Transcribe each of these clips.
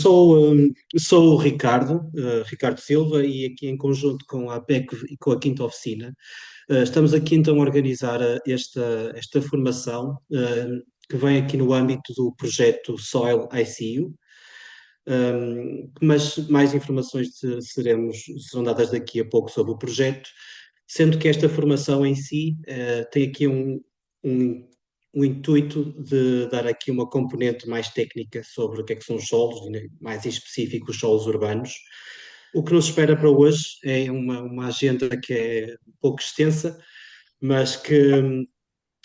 Sou o Ricardo, Ricardo Silva, e aqui em conjunto com a APEC e com a Quinta Oficina, estamos aqui então a organizar esta formação, que vem aqui no âmbito do projeto Soil ICU, mas mais informações serão dadas daqui a pouco sobre o projeto, sendo que esta formação em si tem aqui um, um intuito de dar aqui uma componente mais técnica sobre o que é que são os solos, e mais em específico os solos urbanos. O que nos espera para hoje é uma agenda que é um pouco extensa, mas que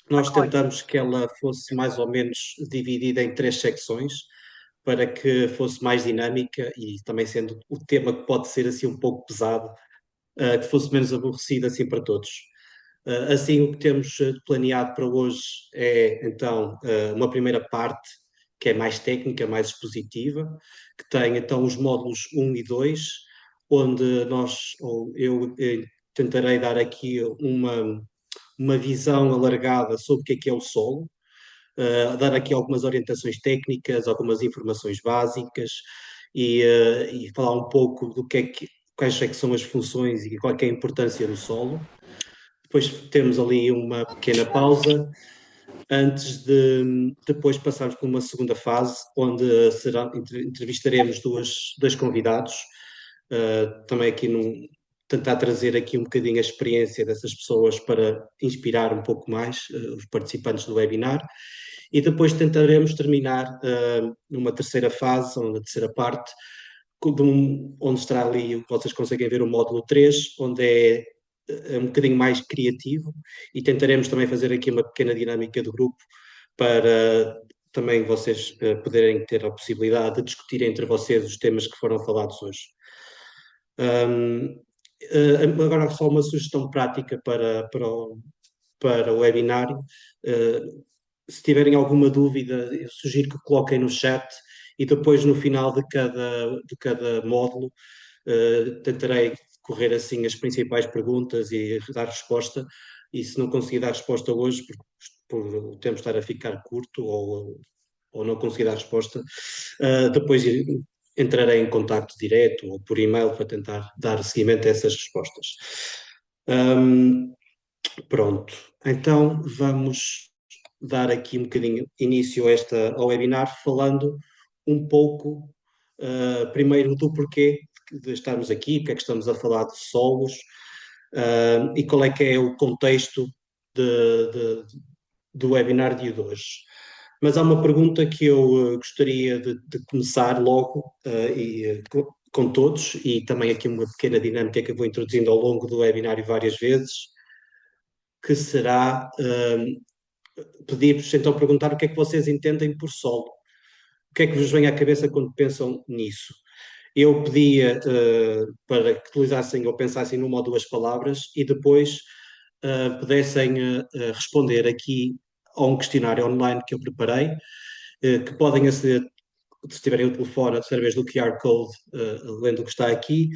nós tentamos que ela fosse mais ou menos dividida em três secções, para que fosse mais dinâmica e também sendo o tema que pode ser assim um pouco pesado, que fosse menos aborrecido assim para todos. Assim, o que temos planeado para hoje é então uma primeira parte que é mais técnica, mais expositiva, que tem então os módulos um e 2, onde ou eu tentarei dar aqui uma visão alargada sobre o que é o solo, dar aqui algumas orientações técnicas, algumas informações básicas e falar um pouco do quais é que são as funções e qual é que é a importância do solo. Depois temos ali uma pequena pausa antes de depois passarmos por uma segunda fase, onde entrevistaremos dois convidados, também aqui tentar trazer aqui um bocadinho a experiência dessas pessoas para inspirar um pouco mais os participantes do webinar. E depois tentaremos terminar numa terceira fase, ou na terceira parte, onde estará ali, vocês conseguem ver o módulo 3, onde é um bocadinho mais criativo, e tentaremos também fazer aqui uma pequena dinâmica de grupo para também vocês poderem ter a possibilidade de discutir entre vocês os temas que foram falados hoje. Agora só uma sugestão prática para o webinário. Se tiverem alguma dúvida, eu sugiro que coloquem no chat, e depois no final de cada módulo tentarei correr assim as principais perguntas e dar resposta, e se não conseguir dar resposta hoje, por o tempo estar a ficar curto ou não conseguir dar resposta, depois entrarei em contacto direto ou por e-mail para tentar dar seguimento a essas respostas. Pronto, então vamos dar aqui um bocadinho início ao webinar, falando um pouco, primeiro, do porquê de estarmos aqui, porque é que estamos a falar de solos, e qual é que é o contexto do webinar de hoje. Mas há uma pergunta que eu gostaria de começar logo, com todos, e também aqui uma pequena dinâmica que eu vou introduzindo ao longo do webinário várias vezes, que será pedir-vos então perguntar o que é que vocês entendem por solo. O que é que vos vem à cabeça quando pensam nisso? Eu pedia para que utilizassem ou pensassem numa ou duas palavras e depois pudessem responder aqui a um questionário online que eu preparei, que podem aceder, se tiverem o telefone, através do QR Code, lendo o que está aqui,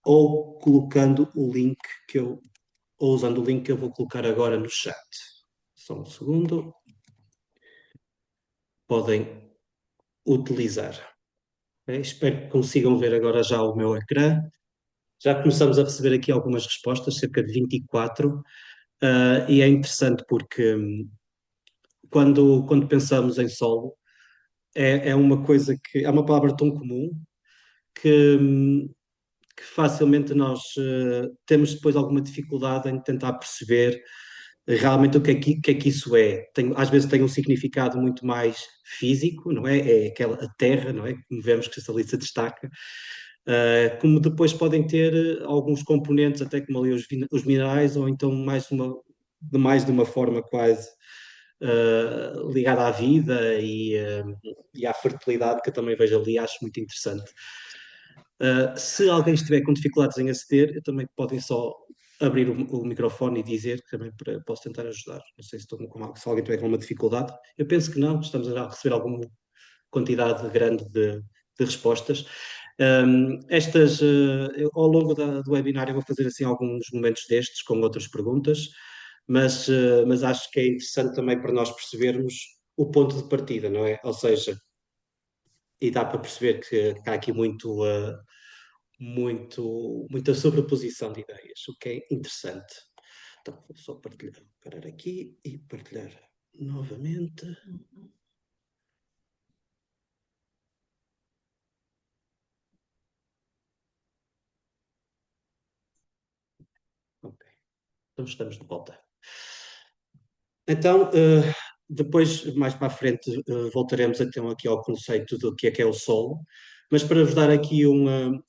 ou colocando o link ou usando o link que eu vou colocar agora no chat. Só um segundo. Podem utilizar. Espero que consigam ver agora já o meu ecrã. Já começamos a receber aqui algumas respostas, cerca de 24, e é interessante porque quando pensamos em solo, é uma coisa é uma palavra tão comum que, que facilmente nós temos depois alguma dificuldade em tentar perceber realmente o que é que isso é. Às vezes tem um significado muito mais físico, não é? É aquela a terra, não é? Como vemos que essa lista destaca. Como depois podem ter alguns componentes, até como ali os minerais, ou então mais de uma forma quase ligada à vida e à fertilidade, que eu também vejo ali, acho muito interessante. Se alguém estiver com dificuldades em aceder, também podem só abrir o microfone e dizer, que também posso tentar ajudar. Não sei se alguém tiver com uma dificuldade. Eu penso que não, estamos a receber alguma quantidade grande de respostas. Ao longo do webinar, eu vou fazer assim alguns momentos destes com outras perguntas, mas acho que é interessante também para nós percebermos o ponto de partida, não é? Ou seja, e dá para perceber que há aqui muita sobreposição de ideias, o que é interessante. Então, vou só partilhar, parar aqui e partilhar novamente. Ok, então estamos de volta. Então, depois, mais para a frente, voltaremos então aqui ao conceito do que é o solo, mas para vos dar aqui um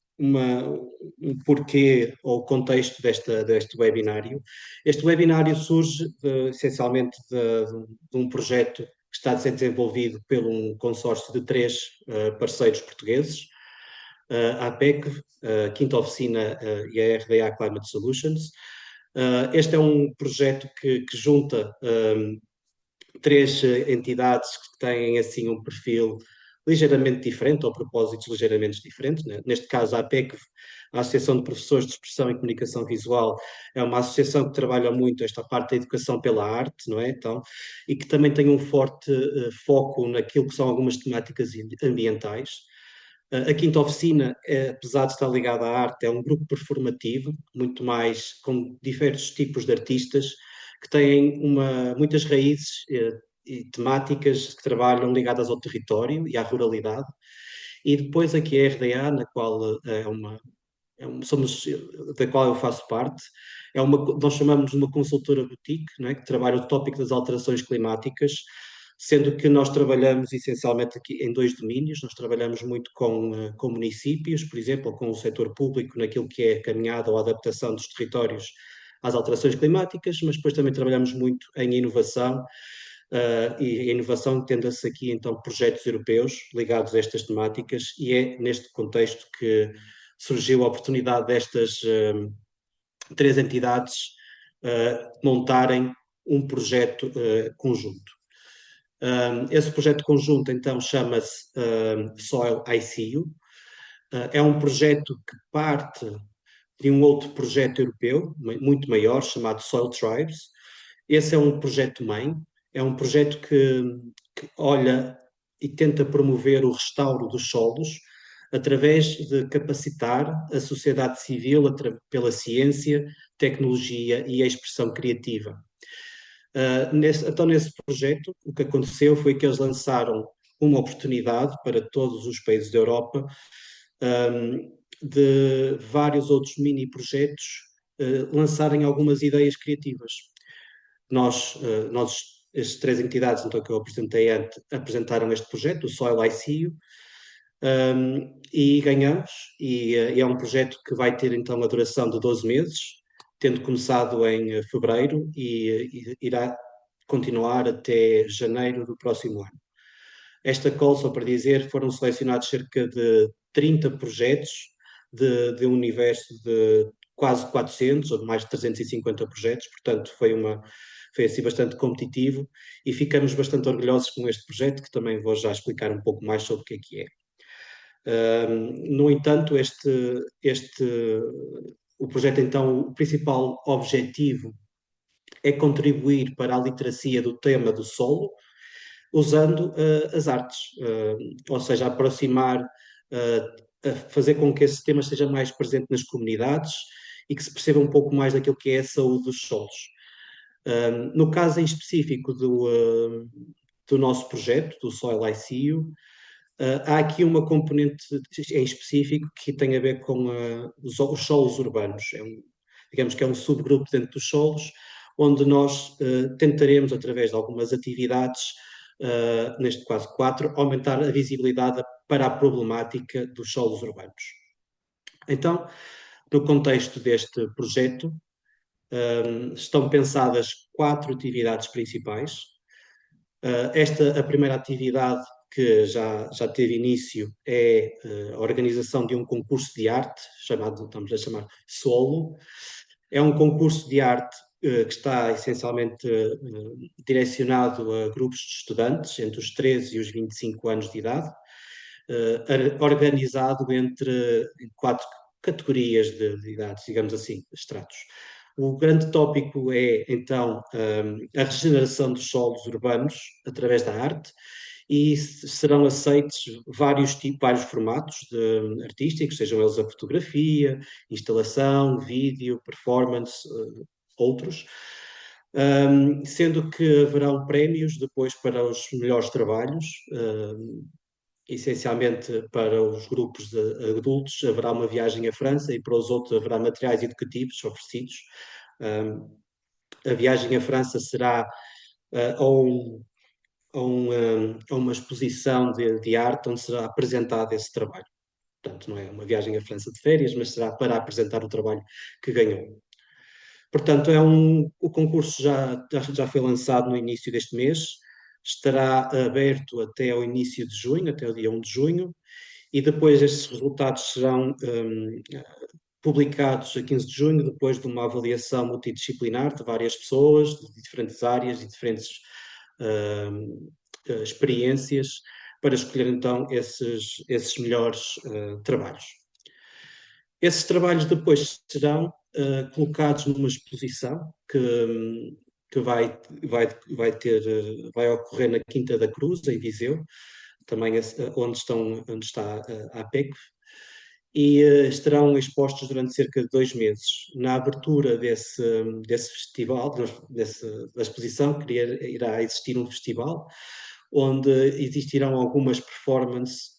porquê ou contexto deste webinário. Este webinário surge essencialmente de um projeto que está a ser desenvolvido por um consórcio de três parceiros portugueses, a APEC, a Quinta Oficina e a RDA Climate Solutions. Este é um projeto que junta três entidades que têm assim um perfil ligeiramente diferente, ou propósitos ligeiramente diferentes. Né? Neste caso, a APEC, a Associação de Professores de Expressão e Comunicação Visual, é uma associação que trabalha muito esta parte da educação pela arte, não é? Então, e que também tem um forte foco naquilo que são algumas temáticas ambientais. A Quinta Oficina, apesar de estar ligada à arte, é um grupo performativo, muito mais com diversos tipos de artistas, que têm muitas raízes e temáticas que trabalham ligadas ao território e à ruralidade. E depois aqui a RDA, na qual da qual eu faço parte, nós chamamos de uma consultora boutique, não é? Que trabalha o tópico das alterações climáticas, sendo que nós trabalhamos essencialmente aqui em dois domínios. Nós trabalhamos muito com municípios, por exemplo, ou com o setor público naquilo que é a caminhada ou a adaptação dos territórios às alterações climáticas, mas depois também trabalhamos muito em inovação, e a inovação tenda-se aqui então projetos europeus ligados a estas temáticas, e é neste contexto que surgiu a oportunidade destas três entidades montarem um projeto conjunto. Esse projeto conjunto, então, chama-se Soil ICU. É um projeto que parte de um outro projeto europeu, muito maior, chamado Soil Tribes. Esse é um projeto-mãe, é um projeto que olha e tenta promover o restauro dos solos através de capacitar a sociedade civil pela ciência, tecnologia e a expressão criativa. Então, nesse projeto, o que aconteceu foi que eles lançaram uma oportunidade para todos os países da Europa, de vários outros mini-projetos lançarem algumas ideias criativas. As três entidades então, que eu apresentei antes, apresentaram este projeto, o Soil ICU, e ganhamos, e é um projeto que vai ter então a duração de 12 meses, tendo começado em fevereiro e irá continuar até janeiro do próximo ano. Esta call, só para dizer, foram selecionados cerca de 30 projetos de um universo de quase 400 ou mais de 350 projetos, portanto foi assim bastante competitivo, e ficamos bastante orgulhosos com este projeto, que também vou já explicar um pouco mais sobre o que é. No entanto, o projeto, então, o principal objetivo é contribuir para a literacia do tema do solo, usando as artes, ou seja, aproximar, fazer com que esse tema esteja mais presente nas comunidades e que se perceba um pouco mais daquilo que é a saúde dos solos. No caso em específico do nosso projeto, do Soil ICU, há aqui uma componente em específico que tem a ver com os solos urbanos. Digamos que é um subgrupo dentro dos solos, onde nós tentaremos, através de algumas atividades, neste caso 4, aumentar a visibilidade para a problemática dos solos urbanos. Então, no contexto deste projeto, estão pensadas 4 atividades principais. A primeira atividade, que já teve início, é a organização de um concurso de arte, estamos a chamar Solo. É um concurso de arte que está essencialmente direcionado a grupos de estudantes entre os 13 e os 25 anos de idade, organizado entre 4 categorias de idades, digamos assim, estratos. O grande tópico é, então, a regeneração dos solos urbanos através da arte, e serão aceitos vários tipos, vários formatos artísticos, sejam eles a fotografia, instalação, vídeo, performance, outros. Sendo que haverão prémios depois para os melhores trabalhos, essencialmente para os grupos de adultos haverá uma viagem à França e para os outros haverá materiais educativos oferecidos. A viagem à França será ou a uma exposição de arte onde será apresentado esse trabalho. Portanto, não é uma viagem à França de férias, mas será para apresentar o trabalho que ganhou. Portanto, o concurso já foi lançado no início deste mês, estará aberto até ao início de junho, até o dia 1 de junho, e depois estes resultados serão publicados a 15 de junho, depois de uma avaliação multidisciplinar de várias pessoas, de diferentes áreas e diferentes experiências, para escolher então esses melhores trabalhos. Esses trabalhos depois serão colocados numa exposição que vai ocorrer na Quinta da Cruz, em Viseu, também onde está a APEC, e estarão expostos durante cerca de 2 meses. Na abertura desse festival, da exposição, irá existir um festival onde existirão algumas performances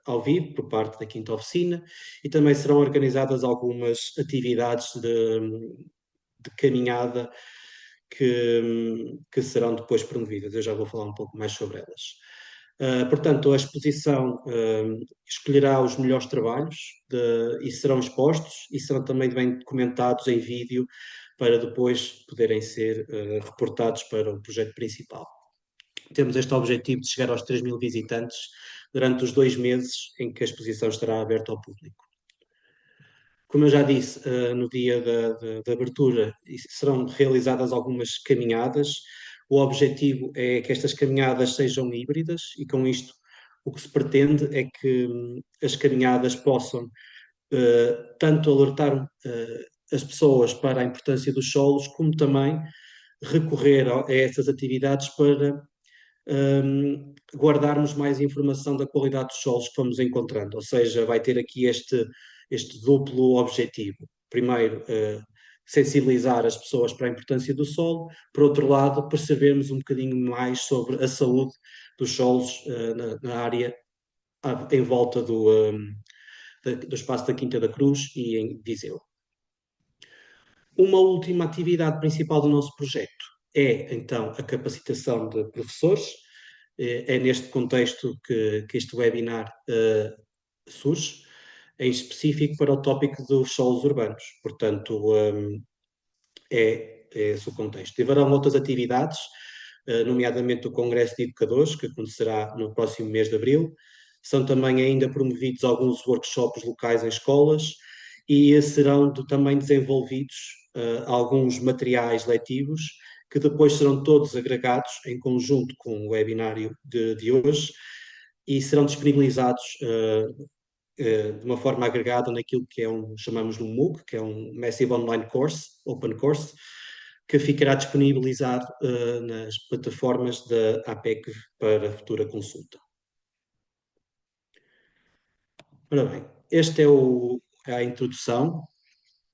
ao vivo por parte da Quinta Oficina e também serão organizadas algumas atividades de caminhada que serão depois promovidas. Eu já vou falar um pouco mais sobre elas. Portanto, a exposição escolherá os melhores trabalhos e serão expostos e serão também bem documentados em vídeo para depois poderem ser reportados para o projeto principal. Temos este objetivo de chegar aos 3.000 visitantes durante os 2 meses em que a exposição estará aberta ao público. Como eu já disse, no dia da abertura serão realizadas algumas caminhadas. O objetivo é que estas caminhadas sejam híbridas e, com isto, o que se pretende é que as caminhadas possam tanto alertar as pessoas para a importância dos solos, como também recorrer a essas atividades para guardarmos mais informação da qualidade dos solos que vamos encontrando. Ou seja, vai ter aqui este duplo objetivo. Primeiro, sensibilizar as pessoas para a importância do solo, por outro lado, percebermos um bocadinho mais sobre a saúde dos solos na área em volta do espaço da Quinta da Cruz e em Viseu. Uma última atividade principal do nosso projeto é, então, a capacitação de professores. É neste contexto que este webinar surge, em específico para o tópico dos solos urbanos. Portanto, é esse o contexto. E haverão outras atividades, nomeadamente o Congresso de Educadores, que acontecerá no próximo mês de abril. São também ainda promovidos alguns workshops locais em escolas e serão também desenvolvidos alguns materiais letivos que depois serão todos agregados em conjunto com o webinário de hoje e serão disponibilizados de uma forma agregada naquilo que chamamos de um MOOC, que é um Massive Online Course, Open Course, que ficará disponibilizado nas plataformas da APEC para futura consulta. Ora bem, esta é a introdução.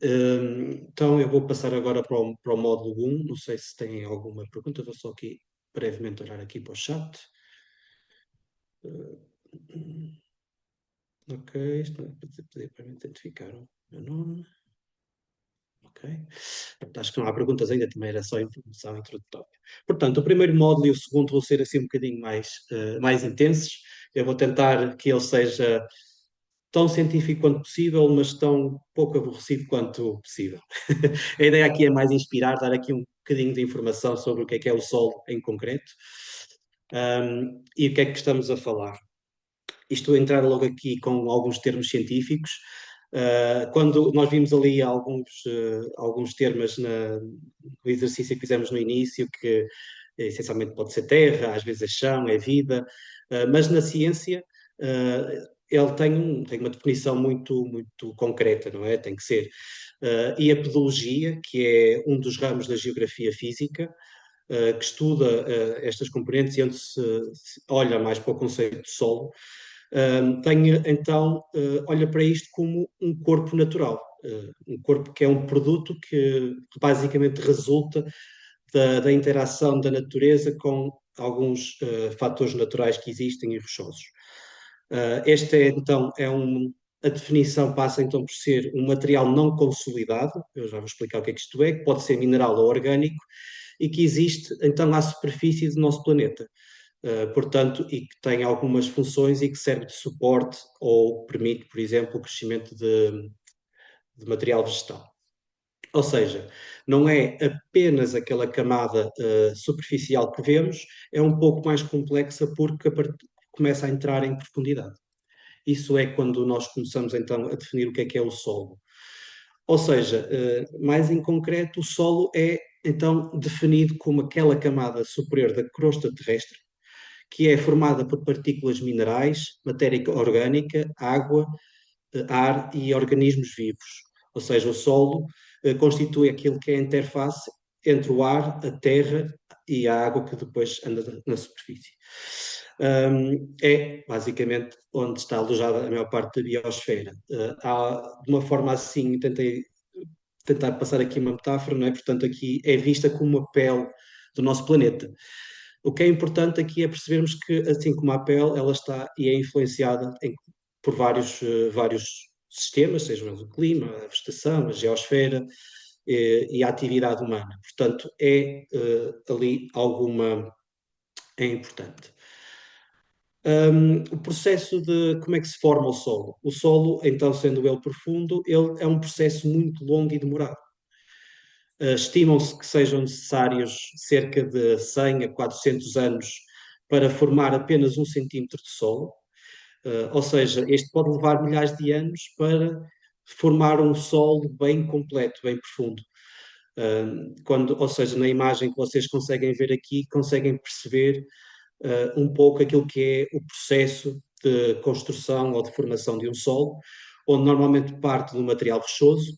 Então eu vou passar agora para o módulo 1. Não sei se têm alguma pergunta, vou só aqui brevemente olhar aqui para o chat. Ok, isto não é pedir para me identificar o meu nome. Ok. Acho que não há perguntas ainda, também era só informação introdutória. Portanto, o primeiro módulo e o segundo vão ser assim um bocadinho mais intensos. Eu vou tentar que ele seja tão científico quanto possível, mas tão pouco aborrecido quanto possível. A ideia aqui é mais inspirar, dar aqui um bocadinho de informação sobre o que é o Sol em concreto e o que é que estamos a falar. Isto entrar logo aqui com alguns termos científicos. Quando nós vimos ali alguns termos no exercício que fizemos no início, que essencialmente pode ser terra, às vezes é chão, é vida, mas na ciência ele tem uma definição muito, muito concreta, não é? Tem que ser. E a pedologia, que é um dos ramos da geografia física, que estuda estas componentes e onde se olha mais para o conceito de solo, olha para isto como um corpo natural, um corpo que é um produto que basicamente resulta da interação da natureza com alguns fatores naturais que existem e rochosos. Este é então a definição passa então por ser um material não consolidado, eu já vou explicar o que é que isto é, que pode ser mineral ou orgânico, e que existe então à superfície do nosso planeta. Portanto, e que tem algumas funções e que serve de suporte ou permite, por exemplo, o crescimento de material vegetal. Ou seja, não é apenas aquela camada superficial que vemos, é um pouco mais complexa porque começa a entrar em profundidade. Isso é quando nós começamos então a definir o que é o solo. Ou seja, mais em concreto, o solo é então definido como aquela camada superior da crosta terrestre, que é formada por partículas minerais, matéria orgânica, água, ar e organismos vivos. Ou seja, o solo constitui aquilo que é a interface entre o ar, a terra e a água que depois anda na superfície. É basicamente onde está alojada a maior parte da biosfera. De uma forma assim, tentei tentar passar aqui uma metáfora, não é? Portanto, aqui é vista como a pele do nosso planeta. O que é importante aqui é percebermos que, assim como a pele, ela está e é influenciada por vários sistemas, sejam eles o clima, a vegetação, a geosfera e a atividade humana. Portanto, ali alguma é importante. O processo de como é que se forma o solo. O solo, então, sendo ele profundo, ele é um processo muito longo e demorado. Estimam-se que sejam necessários cerca de 100 a 400 anos para formar apenas 1 centímetro de solo. Ou seja, este pode levar milhares de anos para formar um solo bem completo, bem profundo. Ou seja, na imagem que vocês conseguem ver aqui, conseguem perceber um pouco aquilo que é o processo de construção ou de formação de um solo, onde normalmente parte do material rochoso,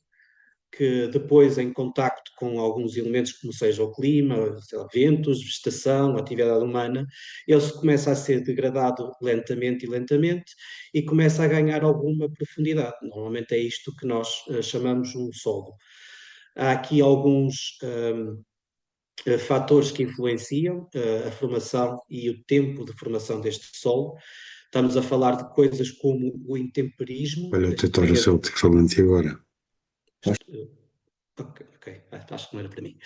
que depois, em contacto com alguns elementos, como seja o clima, sei lá, ventos, vegetação, atividade humana, ele começa a ser degradado lentamente e começa a ganhar alguma profundidade. Normalmente é isto que nós chamamos um solo. Há aqui alguns fatores que influenciam a formação e o tempo de formação deste solo. Estamos a falar de coisas como o intemperismo. Olha, o teu Toro Celtic falando-te agora. Ok, acho que não era para mim.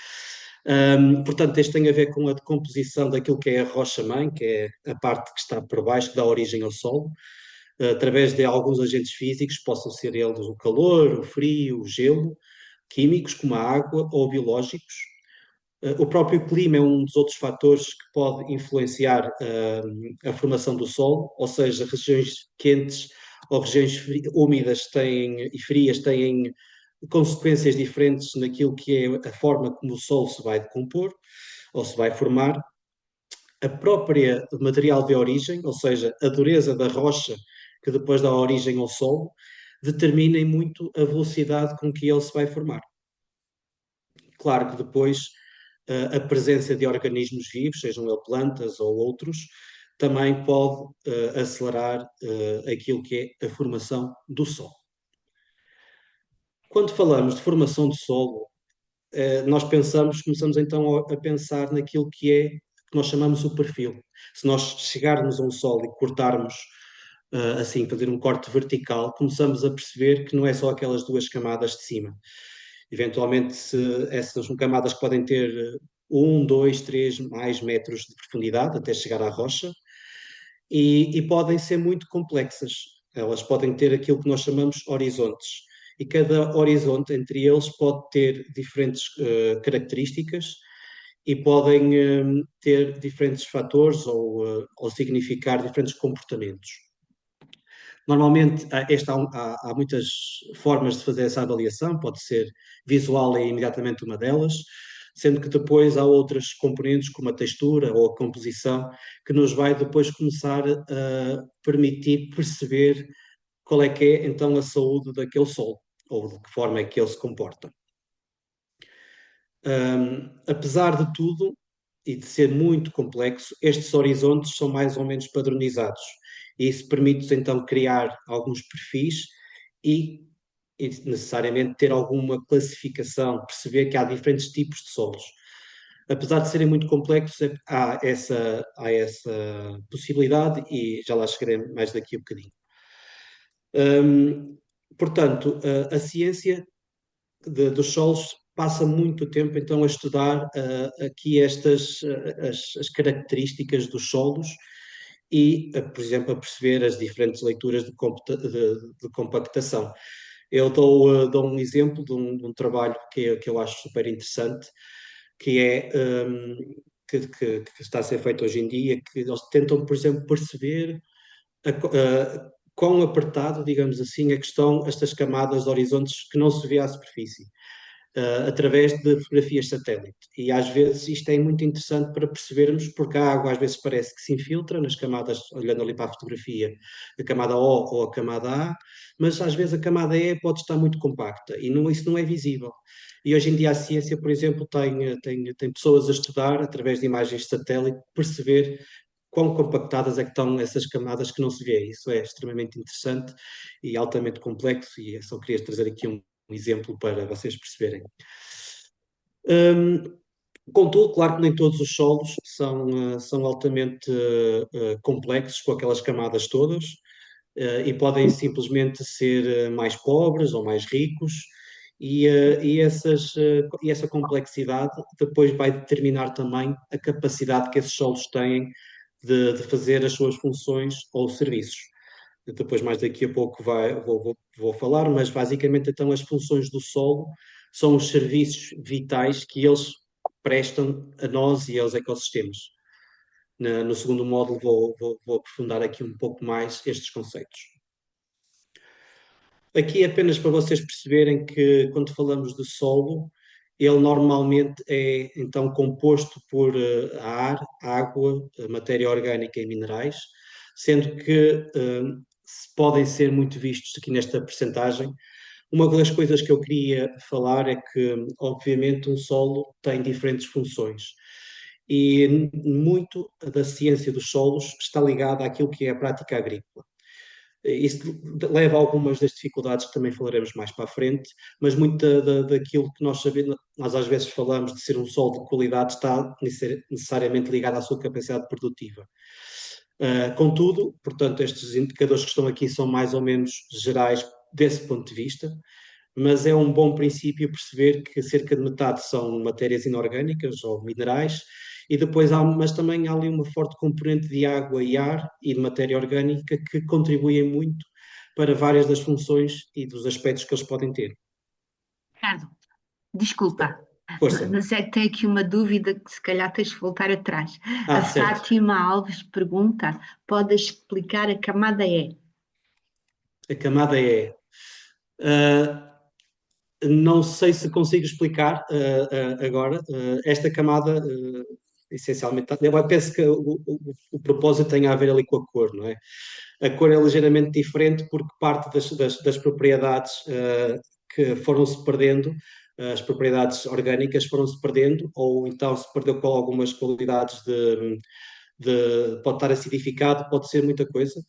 Portanto, este tem a ver com a decomposição daquilo que é a rocha-mãe, que é a parte que está por baixo, que dá origem ao solo, através de alguns agentes físicos, possam ser eles o calor, o frio, o gelo, químicos como a água ou biológicos. O próprio clima é um dos outros fatores que pode influenciar a formação do solo, ou seja, regiões quentes ou regiões úmidas e frias têm consequências diferentes naquilo que é a forma como o solo se vai decompor ou se vai formar. A própria material de origem, ou seja, a dureza da rocha que depois dá origem ao solo, determina muito a velocidade com que ele se vai formar. Claro que depois a presença de organismos vivos, sejam eles plantas ou outros, também pode acelerar aquilo que é a formação do solo. Quando falamos de formação de solo, nós começamos então a pensar naquilo que nós chamamos o perfil. Se nós chegarmos a um solo e cortarmos assim, fazer um corte vertical, começamos a perceber que não é só aquelas duas camadas de cima. Eventualmente, essas são camadas que podem ter 2, 3 mais metros de profundidade até chegar à rocha e podem ser muito complexas. Elas podem ter aquilo que nós chamamos horizontes. E cada horizonte entre eles pode ter diferentes características e podem ter diferentes fatores ou significar diferentes comportamentos. Normalmente, há muitas formas de fazer essa avaliação, pode ser visual, é imediatamente uma delas, sendo que depois há outras componentes, como a textura ou a composição, que nos vai depois começar a permitir perceber qual é que é então a saúde daquele solo, ou de que forma é que ele se comporta. Apesar de tudo, e de ser muito complexo, estes horizontes são mais ou menos padronizados. E isso permite-nos então criar alguns perfis e, e necessariamente ter alguma classificação, perceber que há diferentes tipos de solos. Apesar de serem muito complexos, há essa possibilidade e já lá chegarei mais daqui a um bocadinho. Portanto, a ciência dos solos passa muito tempo então a estudar aqui as características dos solos e, por exemplo, a perceber as diferentes leituras de compactação. Eu dou um exemplo de um trabalho que eu acho super interessante, que é que está a ser feito hoje em dia, que eles tentam, por exemplo, perceber quão apertado, digamos assim, estas camadas de horizontes que não se vê à superfície, através de fotografias satélite. E às vezes isto é muito interessante para percebermos, porque a água às vezes parece que se infiltra nas camadas, olhando ali para a fotografia, a camada O ou a camada A, mas às vezes a camada E pode estar muito compacta e isso não é visível. E hoje em dia a ciência, por exemplo, tem pessoas a estudar, através de imagens de satélite, perceber quão compactadas é que estão essas camadas que não se vê. Isso é extremamente interessante e altamente complexo, e eu só queria trazer aqui um exemplo para vocês perceberem. Contudo, claro que nem todos os solos são altamente complexos, com aquelas camadas todas, e podem simplesmente ser mais pobres ou mais ricos, e essa complexidade depois vai determinar também a capacidade que esses solos têm de fazer as suas funções ou serviços. Depois, mais daqui a pouco, vou falar, mas basicamente, então, as funções do solo são os serviços vitais que eles prestam a nós e aos ecossistemas. No segundo módulo, vou aprofundar aqui um pouco mais estes conceitos. Aqui é apenas para vocês perceberem que, quando falamos de solo, ele normalmente é então composto por ar, água, matéria orgânica e minerais, sendo que podem ser muito vistos aqui nesta percentagem. Uma das coisas que eu queria falar é que, obviamente, um solo tem diferentes funções. E muito da ciência dos solos está ligada àquilo que é a prática agrícola. Isso leva a algumas das dificuldades que também falaremos mais para a frente, mas muito daquilo que nós sabemos, nós às vezes falamos de ser um solo de qualidade, está necessariamente ligado à sua capacidade produtiva. Contudo, portanto, estes indicadores que estão aqui são mais ou menos gerais desse ponto de vista, mas é um bom princípio perceber que cerca de metade são matérias inorgânicas ou minerais, e depois mas também há ali uma forte componente de água e ar e de matéria orgânica que contribuem muito para várias das funções e dos aspectos que eles podem ter. Ricardo, desculpa, Força. mas é que tenho aqui uma dúvida que se calhar tens de voltar atrás. A Certo. Fátima Alves pergunta: podes explicar a camada E? A camada é. Não sei se consigo explicar agora. Esta camada, essencialmente, eu penso que o propósito tem a ver ali com a cor, não é? A cor é ligeiramente diferente porque parte das propriedades que foram-se perdendo, as propriedades orgânicas foram-se perdendo, ou então se perdeu com algumas qualidades pode estar acidificado, pode ser muita coisa.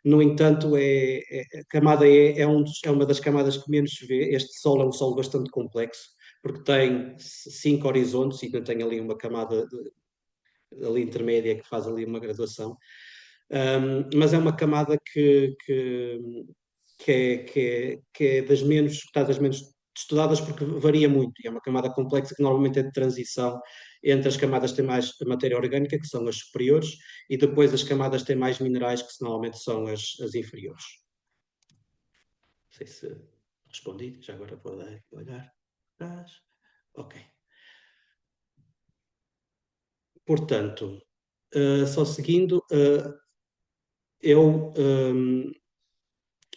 No entanto, a camada é uma das camadas que menos se vê. Este Sol é um Sol bastante complexo, porque tem 5 horizontes e tem ali uma camada ali intermédia que faz ali uma graduação. Mas é uma camada que é das menos estudadas porque varia muito, e é uma camada complexa que normalmente é de transição entre as camadas que têm mais matéria orgânica, que são as superiores, e depois as camadas que têm mais minerais, que normalmente são as inferiores. Não sei se respondi, já agora vou olhar atrás. Ok. Portanto, só seguindo, eu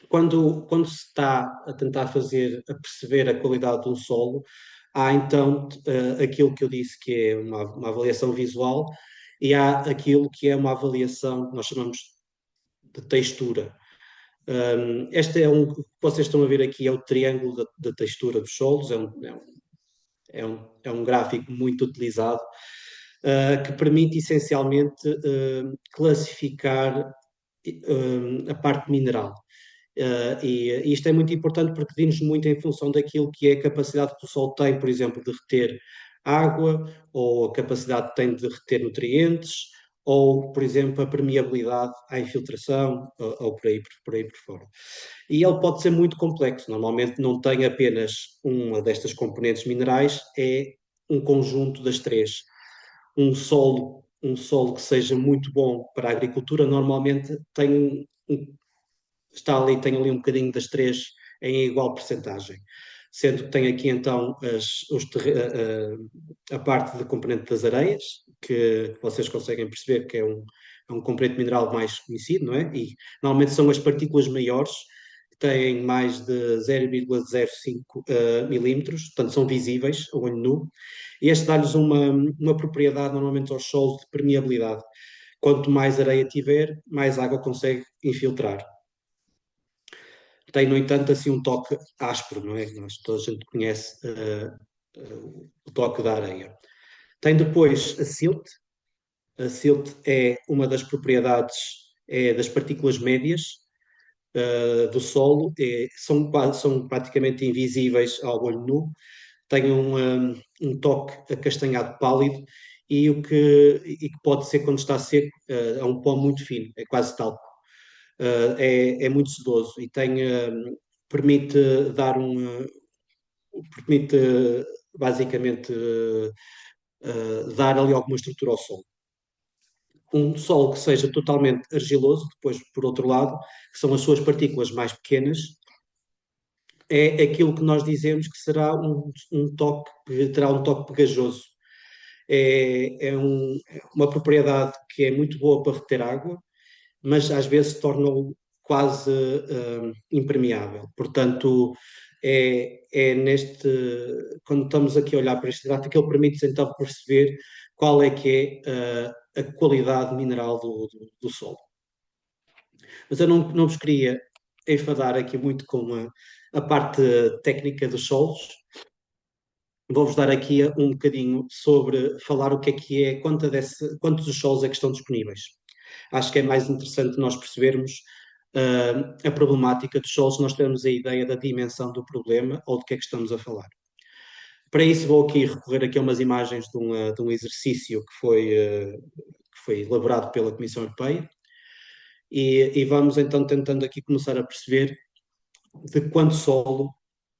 quando se está a tentar a perceber a qualidade de um solo, há então aquilo que eu disse que é uma avaliação visual, e há aquilo que é uma avaliação que nós chamamos de textura. Este o que vocês estão a ver aqui é o triângulo da textura dos solos, é um gráfico muito utilizado, que permite essencialmente classificar a parte mineral. E isto é muito importante porque diz-nos muito em função daquilo que é a capacidade que o solo tem, por exemplo, de reter água, ou a capacidade que tem de reter nutrientes, ou, por exemplo, a permeabilidade à infiltração, ou por aí por fora. E ele pode ser muito complexo, normalmente não tem apenas uma destas componentes minerais, é um conjunto das três. Um solo que seja muito bom para a agricultura, normalmente tem ali um bocadinho das três em igual percentagem. Sendo que tem aqui então a parte de componente das areias, que vocês conseguem perceber que é um componente mineral mais conhecido, não é? E normalmente são as partículas maiores, que têm mais de 0,05 milímetros, portanto são visíveis ao olho nu, e este dá-lhes uma propriedade normalmente aos solos de permeabilidade. Quanto mais areia tiver, mais água consegue infiltrar. Tem, no entanto, assim um toque áspero, não é? Toda a gente conhece o toque da areia. Tem depois a silt. A silt é uma das propriedades das partículas médias do solo. São praticamente invisíveis ao olho nu. Tem um toque acastanhado pálido e que pode ser, quando está seco, é um pó muito fino, é quase talco. É muito sedoso e permite dar permite basicamente dar ali alguma estrutura ao solo. Um solo que seja totalmente argiloso, depois, por outro lado, que são as suas partículas mais pequenas, é aquilo que nós dizemos que será terá um toque pegajoso. É uma propriedade que é muito boa para reter água, mas às vezes torna-o quase impermeável. Portanto, quando estamos aqui a olhar para este gráfico, ele permite-nos então perceber qual é que é a qualidade mineral do solo. Mas eu não vos queria enfadar aqui muito com a parte técnica dos solos. Vou-vos dar aqui um bocadinho sobre falar o que é, quantos dos solos é que estão disponíveis. Acho que é mais interessante nós percebermos a problemática dos solos, nós temos a ideia da dimensão do problema ou do que é que estamos a falar. Para isso vou aqui recorrer aqui a umas imagens de um exercício que foi elaborado pela Comissão Europeia e vamos então tentando aqui começar a perceber de quanto solo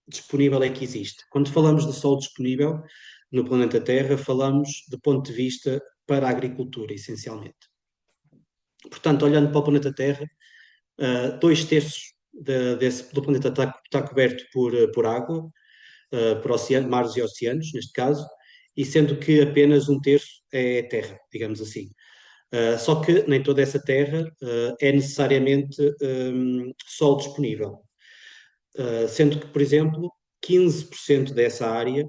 disponível é que existe. Quando falamos de solo disponível no planeta Terra, falamos do ponto de vista para a agricultura, essencialmente. Portanto, olhando para o planeta Terra, 2/3 do planeta está coberto por água, por mares e oceanos, neste caso, e sendo que apenas 1/3 é terra, digamos assim. Só que nem toda essa terra é necessariamente solo disponível. Sendo que, por exemplo, 15% dessa área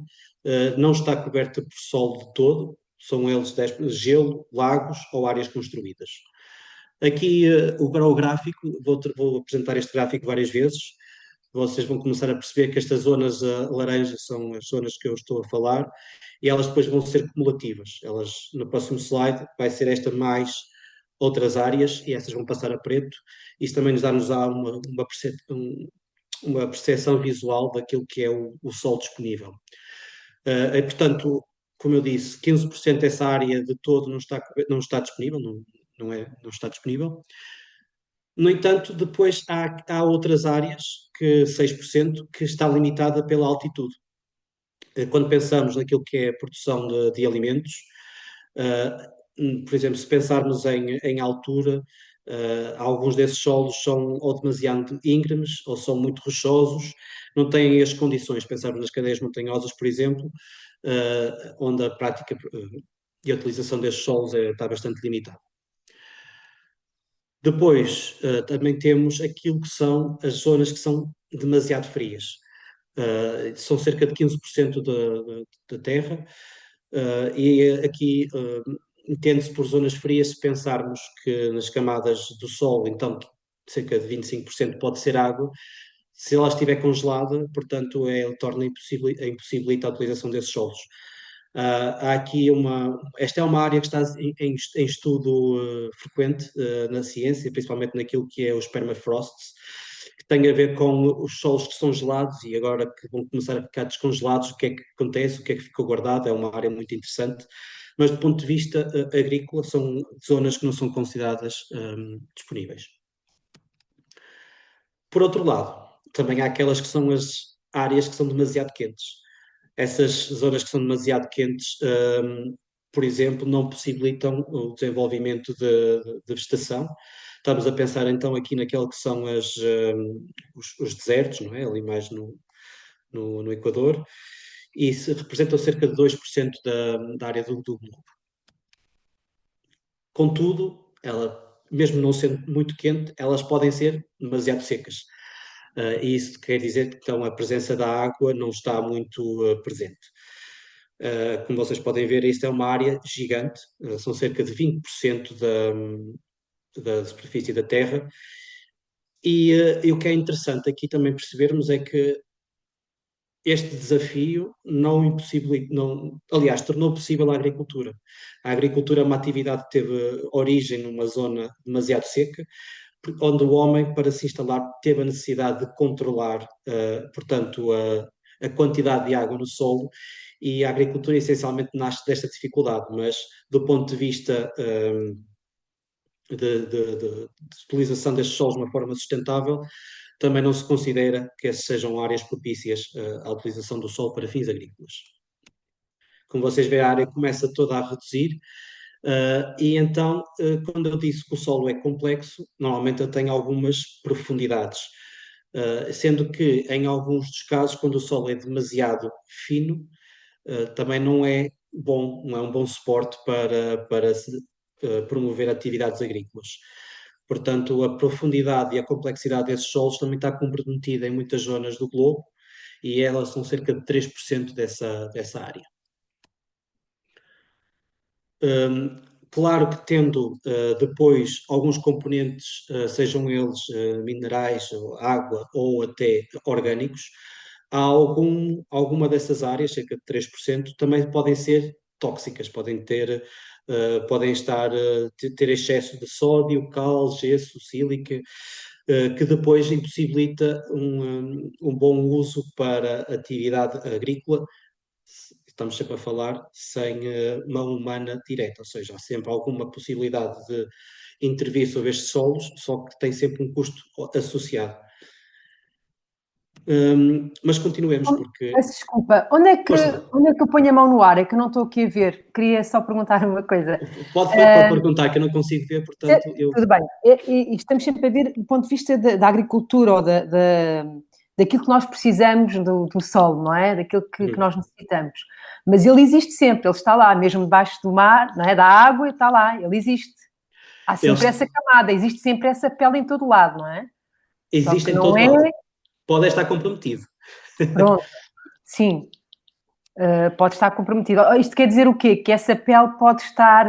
não está coberta por solo de todo, são eles gelo, lagos ou áreas construídas. Aqui, para o gráfico, vou apresentar este gráfico várias vezes. Vocês vão começar a perceber que estas zonas laranjas são as zonas que eu estou a falar e elas depois vão ser cumulativas. No próximo slide, vai ser esta mais outras áreas e essas vão passar a preto. Isto também nos dá uma percepção visual daquilo que é o solo disponível. Portanto, como eu disse, 15% dessa área de todo não está disponível, não está disponível. No entanto, depois há outras áreas, 6%, que está limitada pela altitude. Quando pensamos naquilo que é a produção de alimentos, por exemplo, se pensarmos em altura, alguns desses solos são ou demasiado íngremes ou são muito rochosos, não têm as condições, pensarmos nas cadeias montanhosas, por exemplo, onde a prática e a utilização desses solos está bastante limitada. Depois, também temos aquilo que são as zonas que são demasiado frias. São cerca de 15% da Terra, e aqui entende-se por zonas frias se pensarmos que nas camadas do Sol, então cerca de 25% pode ser água. Se ela estiver congelada, portanto, torna impossibilita a utilização desses solos. Há aqui esta é uma área que está em estudo frequente na ciência, principalmente naquilo que é os permafrosts, que tem a ver com os solos que são gelados e agora que vão começar a ficar descongelados, o que é que acontece, o que é que ficou guardado, é uma área muito interessante. Mas do ponto de vista agrícola, são zonas que não são consideradas disponíveis. Por outro lado, também há aquelas que são as áreas que são demasiado quentes. Essas zonas que são demasiado quentes, por exemplo, não possibilitam o desenvolvimento de vegetação. Estamos a pensar então aqui naquele que são os desertos, não é? Ali mais no Equador, e representam cerca de 2% da área do globo. Contudo, mesmo não sendo muito quente, elas podem ser demasiado secas. E isso quer dizer que então, a presença da água não está muito presente. Como vocês podem ver, isto é uma área gigante, são cerca de 20% da superfície da Terra. E o que é interessante aqui também percebermos é que este desafio não impossibilita, aliás, tornou possível a agricultura. A agricultura é uma atividade que teve origem numa zona demasiado seca, onde o homem, para se instalar, teve a necessidade de controlar, portanto, a quantidade de água no solo, e a agricultura essencialmente nasce desta dificuldade, mas do ponto de vista de utilização destes solos de uma forma sustentável, também não se considera que essas sejam áreas propícias à utilização do solo para fins agrícolas. Como vocês veem, a área começa toda a reduzir, e então, quando eu disse que o solo é complexo, normalmente ele tem algumas profundidades, sendo que em alguns dos casos, quando o solo é demasiado fino, também não é bom, não é um bom suporte para se promover atividades agrícolas. Portanto, a profundidade e a complexidade desses solos também está comprometida em muitas zonas do globo, e elas são cerca de 3% dessa área. Claro que tendo depois alguns componentes, sejam eles minerais, ou água ou até orgânicos, alguma dessas áreas, cerca de 3%, também podem ser tóxicas, podem ter excesso de sódio, cal, gesso, sílica, que depois impossibilita um bom uso para atividade agrícola. Estamos sempre a falar sem mão humana direta, ou seja, há sempre alguma possibilidade de intervir sobre estes solos, só que tem sempre um custo associado. Mas continuemos, porque. Peço desculpa, onde é que Força. eu ponho a mão no ar? É que eu não estou aqui a ver. Queria só perguntar uma coisa. Pode perguntar, que eu não consigo ver, portanto. Tudo bem. E estamos sempre a ver do ponto de vista da agricultura ou daquilo que nós precisamos do solo, não é? Daquilo que nós necessitamos. Mas ele existe sempre, ele está lá, mesmo debaixo do mar, não é? Da água, está lá, ele existe. Há sempre essa camada, existe sempre essa pele em todo lado, não é? Existe em todo lado. Pode estar comprometido. Pronto, sim. Pode estar comprometido. Isto quer dizer o quê? Que essa pele pode estar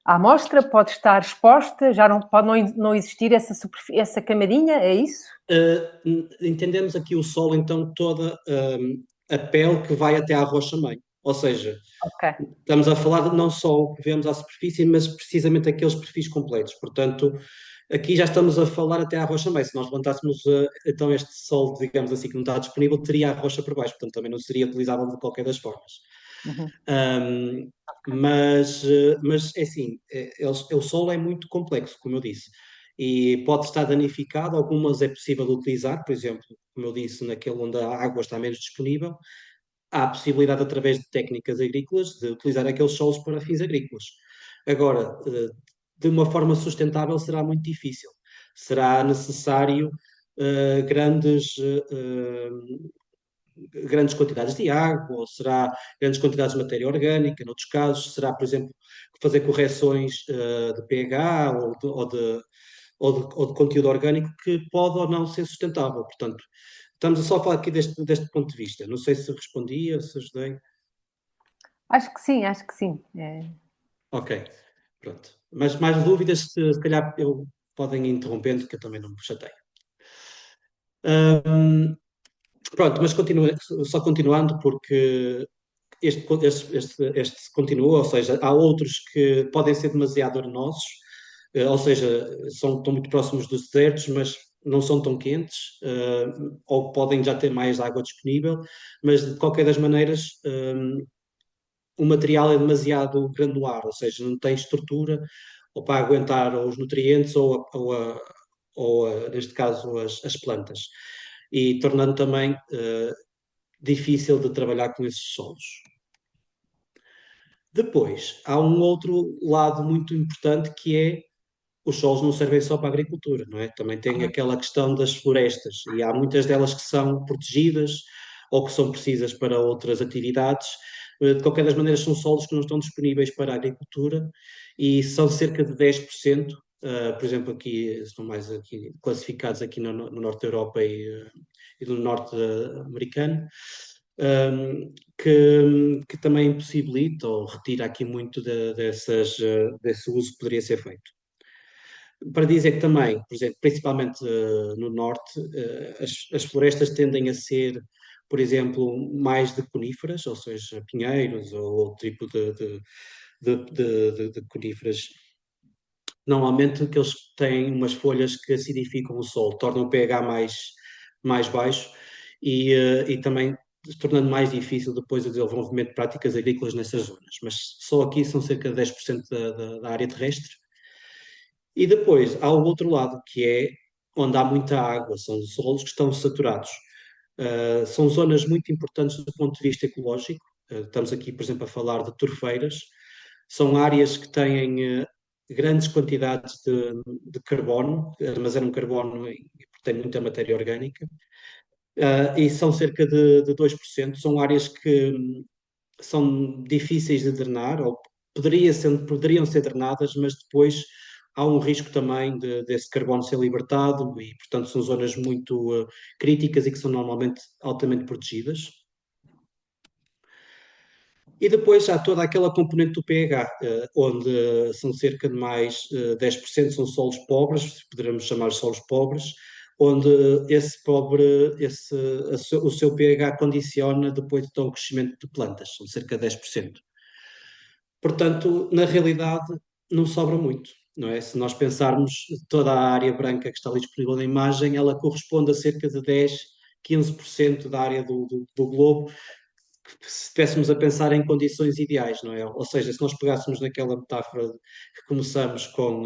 à mostra, pode estar exposta, já pode não existir essa camadinha, é isso? Entendemos aqui o solo, então, toda a pele que vai até à rocha-mãe. Ou seja, estamos a falar não só o que vemos à superfície, mas precisamente aqueles perfis completos. Portanto, aqui já estamos a falar até à rocha-mãe. Se nós levantássemos então este solo, digamos assim, que não está disponível, teria a rocha por baixo. Portanto, também não seria utilizável de qualquer das formas. Mas é assim, o solo é muito complexo, como eu disse, e pode estar danificado. Algumas é possível utilizar, por exemplo, como eu disse, naquele onde a água está menos disponível, há a possibilidade, através de técnicas agrícolas, de utilizar aqueles solos para fins agrícolas. Agora, de uma forma sustentável será muito difícil. Será necessário grandes quantidades de água, ou será grandes quantidades de matéria orgânica. Noutros casos, será, por exemplo, fazer correções de pH ou de conteúdo orgânico, que pode ou não ser sustentável. Portanto, estamos a só falar aqui deste ponto de vista. Não sei se respondia, se ajudei. Acho que sim, acho que sim. Ok, pronto. Mas mais dúvidas, se calhar podem ir interrompendo, que eu também não me chateio. Pronto, mas só continuando, porque este continua, ou seja, há outros que podem ser demasiado arenosos, ou seja, estão muito próximos dos desertos, mas não são tão quentes, ou podem já ter mais água disponível, mas de qualquer das maneiras, o material é demasiado granular, ou seja, não tem estrutura ou para aguentar os nutrientes neste caso, as plantas, e tornando também difícil de trabalhar com esses solos. Depois, há um outro lado muito importante que é os solos não servem só para a agricultura, não é? Também tem aquela questão das florestas, e há muitas delas que são protegidas ou que são precisas para outras atividades. De qualquer das maneiras, são solos que não estão disponíveis para a agricultura e são cerca de 10%. Por exemplo, aqui estão mais aqui, classificados aqui no norte da Europa e no norte americano, que também impossibilita ou retira aqui muito desse uso que poderia ser feito. Para dizer que também, por exemplo, principalmente no norte, as florestas tendem a ser, por exemplo, mais de coníferas, ou seja, pinheiros ou outro tipo de coníferas. Normalmente que eles têm umas folhas que acidificam o solo, tornam o pH mais baixo e também se tornando mais difícil depois o desenvolvimento de práticas agrícolas nessas zonas. Mas só aqui são cerca de 10% da área terrestre. E depois há o outro lado, que é onde há muita água, são solos que estão saturados. São zonas muito importantes do ponto de vista ecológico. Estamos aqui, por exemplo, a falar de torfeiras. São áreas que têm grandes quantidades de carbono, armazenam carbono e têm muita matéria orgânica. E são cerca de 2%. São áreas que são difíceis de drenar, ou poderiam ser drenadas, mas depois há um risco também desse carbono ser libertado e, portanto, são zonas muito críticas e que são normalmente altamente protegidas. E depois há toda aquela componente do pH, onde são cerca de mais 10% são solos pobres, poderemos chamar solos pobres, onde o seu pH condiciona depois então, o crescimento de plantas, são cerca de 10%. Portanto, na realidade, não sobra muito, não é? Se nós pensarmos toda a área branca que está ali disponível na imagem, ela corresponde a cerca de 10, 15% da área do globo, se estivéssemos a pensar em condições ideais, não é? Ou seja, se nós pegássemos naquela metáfora que começamos com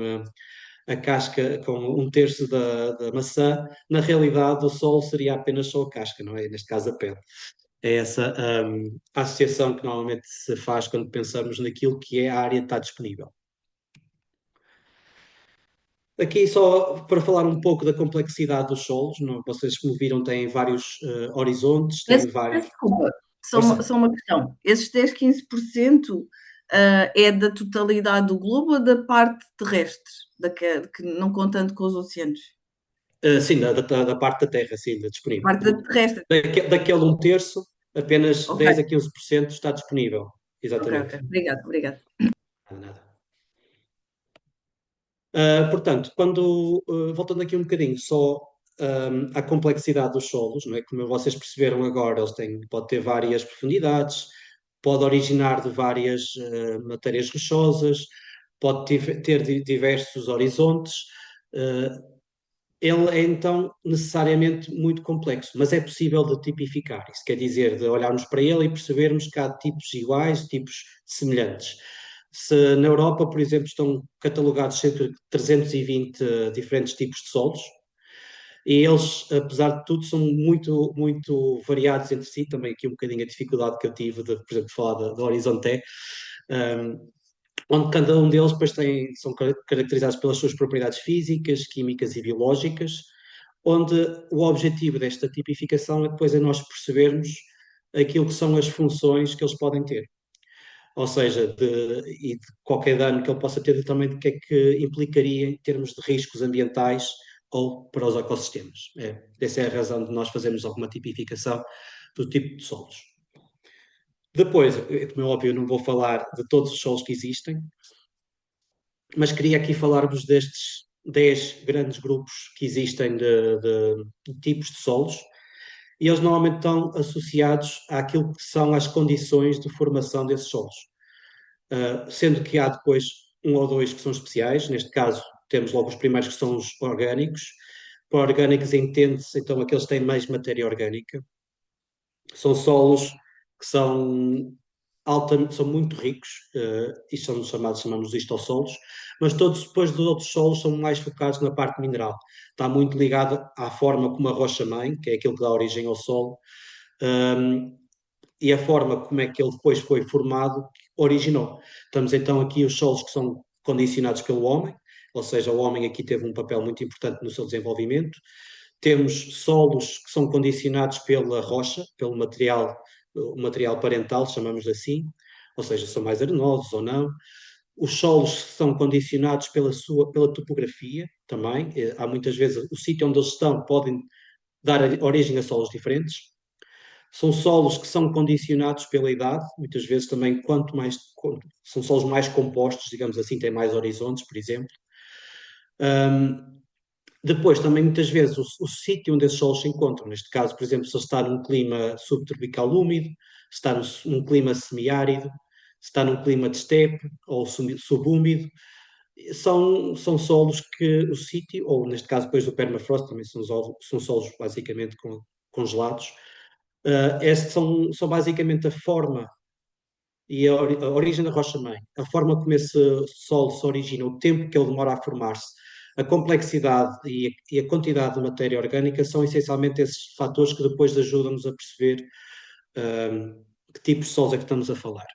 a casca, com um terço da maçã, na realidade o sol seria apenas só a casca, não é? Neste caso a pele. É essa a associação que normalmente se faz quando pensamos naquilo que é a área que está disponível. Aqui só para falar um pouco da complexidade dos solos, não? Vocês como viram têm vários horizontes, têm vários... Desculpa, só uma questão. Esses 10, 15% é da totalidade do globo ou da parte terrestre, que não contando com os oceanos? Sim, da parte da Terra, sim, da disponível. Parte da terrestre. Daquele um terço, apenas Ok. 10 a 15% está disponível. Exatamente. Ok. Obrigada. Nada. Portanto, voltando aqui um bocadinho só à complexidade dos solos, não é? Como vocês perceberam agora, pode ter várias profundidades, pode originar de várias matérias rochosas, pode ter diversos horizontes. Ele é então necessariamente muito complexo, mas é possível de tipificar. Isso quer dizer, de olharmos para ele e percebermos que há tipos iguais, tipos semelhantes. Se na Europa, por exemplo, estão catalogados cerca de 320 diferentes tipos de solos, e eles, apesar de tudo, são muito, muito variados entre si. Também aqui um bocadinho a dificuldade que eu tive de, por exemplo, falar do Horizonte, onde cada um deles depois são caracterizados pelas suas propriedades físicas, químicas e biológicas, onde o objetivo desta tipificação é depois nós percebermos aquilo que são as funções que eles podem ter. Ou seja, de qualquer dano que ele possa ter, também do que é que implicaria em termos de riscos ambientais ou para os ecossistemas. Essa é a razão de nós fazermos alguma tipificação do tipo de solos. Depois, como é óbvio, eu não vou falar de todos os solos que existem, mas queria aqui falar-vos destes 10 grandes grupos que existem de tipos de solos e eles normalmente estão associados àquilo que são as condições de formação desses solos. Sendo que há depois um ou dois que são especiais, neste caso temos logo os primeiros que são os orgânicos. Por orgânicos entende-se então aqueles que têm mais matéria orgânica. São solos que são muito ricos, e são chamamos de histossolos, mas todos depois dos outros solos são mais focados na parte mineral. Está muito ligado à forma como a rocha-mãe, que é aquilo que dá origem ao solo, e a forma como é que ele depois foi formado, originou. Temos então aqui os solos que são condicionados pelo homem, ou seja, o homem aqui teve um papel muito importante no seu desenvolvimento. Temos solos que são condicionados pela rocha, pelo material, o material parental, chamamos assim, ou seja, são mais arenosos ou não. Os solos são condicionados pela topografia também. Há muitas vezes o sítio onde eles estão podem dar origem a solos diferentes. São solos que são condicionados pela idade, muitas vezes também são solos mais compostos, digamos assim, têm mais horizontes, por exemplo. Depois, também muitas vezes o sítio onde esses solos se encontram, neste caso, por exemplo, se ele está num clima subtropical úmido, se está num clima semiárido, se está num clima de estepe ou subúmido, são solos que o sítio, ou neste caso depois do permafrost, também são solos basicamente congelados. Estes são basicamente a forma e a origem da rocha-mãe, a forma como esse solo se origina, o tempo que ele demora a formar-se, a complexidade e a quantidade de matéria orgânica são essencialmente esses fatores que depois ajudam-nos a perceber que tipos de solos é que estamos a falar.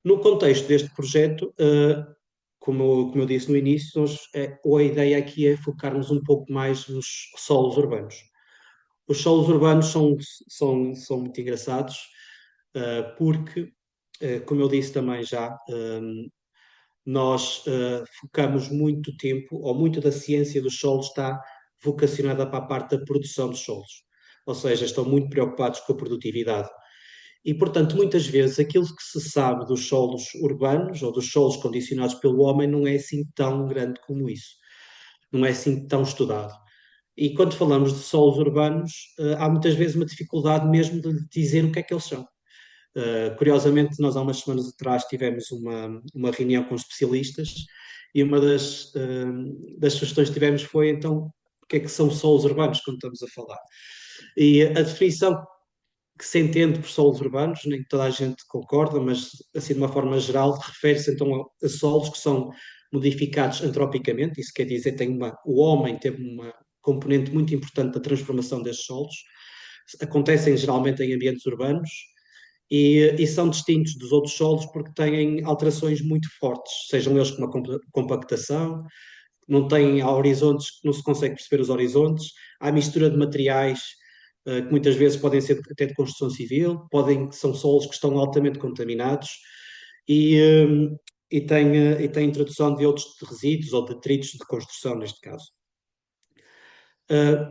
No contexto deste projeto, como eu disse no início, a ideia aqui é focarmos um pouco mais nos solos urbanos. Os solos urbanos são muito engraçados, porque, como eu disse também já, nós focamos muito tempo, ou muito da ciência dos solos está vocacionada para a parte da produção dos solos. Ou seja, estão muito preocupados com a produtividade. E, portanto, muitas vezes aquilo que se sabe dos solos urbanos ou dos solos condicionados pelo homem não é assim tão grande como isso. Não é assim tão estudado. E quando falamos de solos urbanos, há muitas vezes uma dificuldade mesmo de dizer o que é que eles são. Curiosamente, nós há umas semanas atrás tivemos uma reunião com especialistas e uma das sugestões que tivemos foi, então, o que é que são solos urbanos, quando estamos a falar. E a definição que se entende por solos urbanos, nem toda a gente concorda, mas assim de uma forma geral, refere-se então a solos que são modificados antropicamente, isso quer dizer que o homem teve uma componente muito importante da transformação destes solos, acontecem geralmente em ambientes urbanos e são distintos dos outros solos porque têm alterações muito fortes, sejam eles com uma compactação, não têm horizontes, não se consegue perceber os horizontes, há mistura de materiais que muitas vezes podem ser até de construção civil, são solos que estão altamente contaminados e tem introdução de outros resíduos ou detritos de construção, neste caso.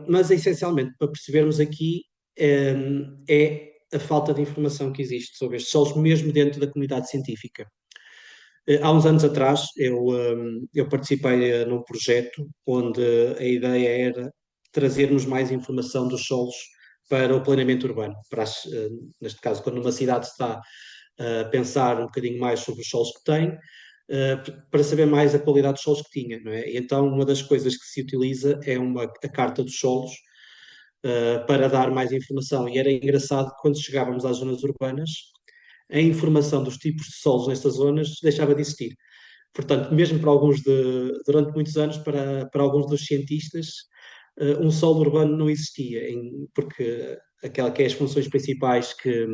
Mas, essencialmente, para percebermos aqui, é a falta de informação que existe sobre estes solos, mesmo dentro da comunidade científica. Há uns anos atrás, eu participei num projeto onde a ideia era trazermos mais informação dos solos para o planeamento urbano. Neste caso, quando uma cidade está a pensar um bocadinho mais sobre os solos que tem, para saber mais a qualidade dos solos que tinha, não é? Então, uma das coisas que se utiliza é a carta dos solos para dar mais informação. E era engraçado que quando chegávamos às zonas urbanas, a informação dos tipos de solos nestas zonas deixava de existir. Portanto, mesmo durante muitos anos, para alguns dos cientistas, um solo urbano não existia, porque aquela que é as funções principais que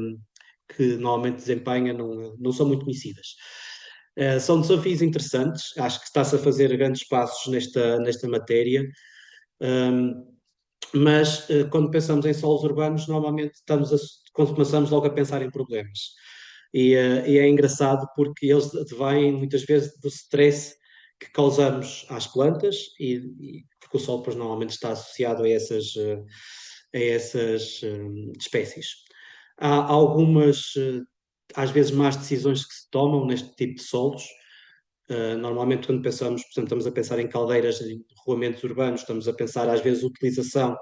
normalmente desempenha não são muito conhecidas. São desafios interessantes, acho que está-se a fazer grandes passos nesta matéria, mas quando pensamos em solos urbanos, normalmente começamos logo a pensar em problemas. E é engraçado porque eles advêm muitas vezes do stress que causamos às plantas, porque o solo depois normalmente está associado a essas espécies. Há algumas, às vezes, más decisões que se tomam neste tipo de solos. Normalmente, quando pensamos, por exemplo, estamos a pensar em caldeiras, em roamentos urbanos, estamos a pensar, às vezes, utilização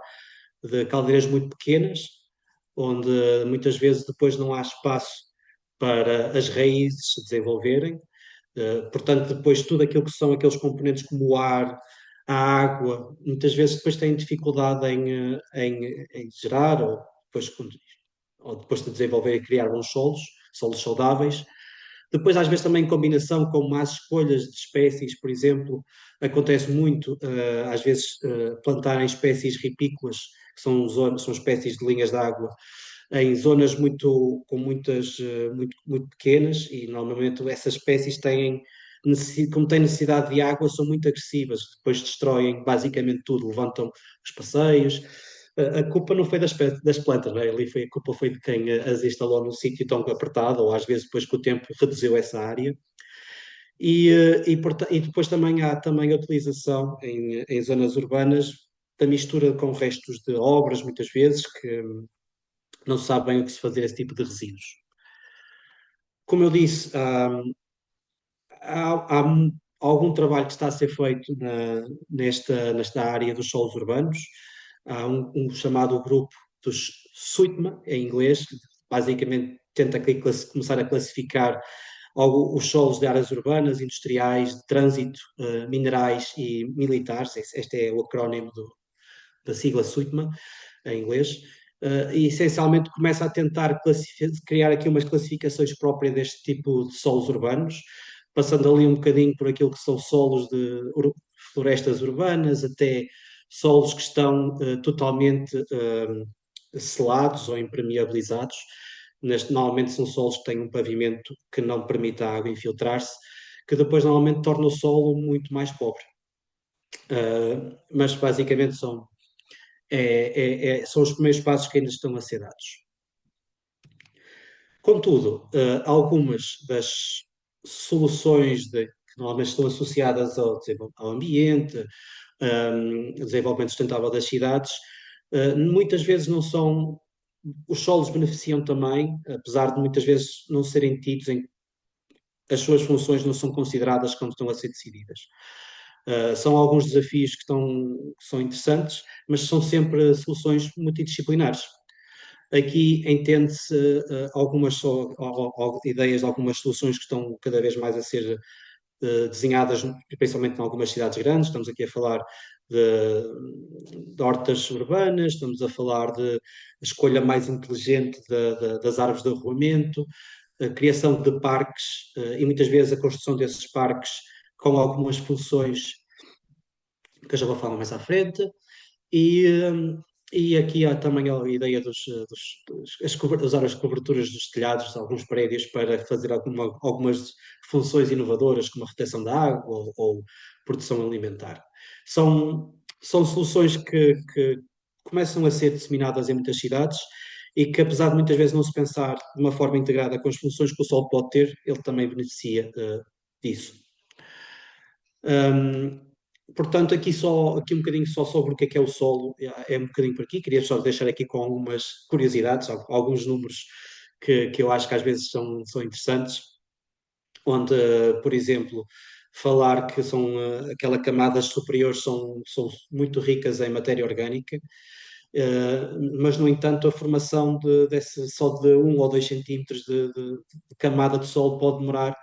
de caldeiras muito pequenas, onde muitas vezes depois não há espaço para as raízes se desenvolverem. Portanto, depois tudo aquilo que são aqueles componentes como o ar, a água, muitas vezes depois têm dificuldade em gerar, ou depois de desenvolver e criar bons solos saudáveis. Depois, às vezes, também em combinação com más escolhas de espécies, por exemplo, acontece muito, às vezes, plantarem espécies ripícolas, que são espécies de linhas de água, em zonas com muitas, muito pequenas, e normalmente essas espécies como têm necessidade de água, são muito agressivas, depois destroem basicamente tudo, levantam os passeios. A culpa não foi das plantas, não é? A culpa foi de quem as instalou num sítio tão apertado, ou às vezes depois com o tempo reduziu essa área. E depois também há também a utilização em zonas urbanas da mistura com restos de obras, muitas vezes, que não se sabe bem o que se fazer esse tipo de resíduos. Como eu disse, há algum trabalho que está a ser feito nesta área dos solos urbanos. Há um chamado grupo dos SUITMA, em inglês, que basicamente tenta começar a classificar os solos de áreas urbanas, industriais, de trânsito, minerais e militares. Este é o acrónimo da sigla SUITMA, em inglês. E essencialmente começa a tentar criar aqui umas classificações próprias deste tipo de solos urbanos, passando ali um bocadinho por aquilo que são solos de florestas urbanas, até solos que estão totalmente selados ou impermeabilizados. Normalmente são solos que têm um pavimento que não permite a água infiltrar-se, que depois normalmente torna o solo muito mais pobre. Mas basicamente são os primeiros passos que ainda estão a ser dados. Contudo, algumas das soluções que normalmente estão associadas ao ambiente, desenvolvimento sustentável das cidades, muitas vezes não são. Os solos beneficiam também, apesar de muitas vezes não serem tidos as suas funções não são consideradas quando estão a ser decididas. São alguns desafios que são interessantes, mas são sempre soluções multidisciplinares. Aqui entende-se algumas ideias de algumas soluções que estão cada vez mais a ser desenhadas, principalmente em algumas cidades grandes. Estamos aqui a falar de hortas urbanas, estamos a falar de escolha mais inteligente das árvores de arruamento, a criação de parques e muitas vezes a construção desses parques com algumas funções que eu já vou falar mais à frente. E aqui há também a ideia de usar as coberturas dos telhados de alguns prédios para fazer algumas funções inovadoras, como a retenção da água ou produção alimentar. São soluções que começam a ser disseminadas em muitas cidades e que, apesar de muitas vezes não se pensar de uma forma integrada com as funções que o solo pode ter, ele também beneficia disso. Portanto, aqui um bocadinho só sobre o que é o solo, é um bocadinho por aqui. Queria só deixar aqui com algumas curiosidades, alguns números que eu acho que às vezes são interessantes, onde, por exemplo, falar que aquelas camadas superiores são muito ricas em matéria orgânica, mas, no entanto, a formação só de 1 ou 2 centímetros de camada de solo pode demorar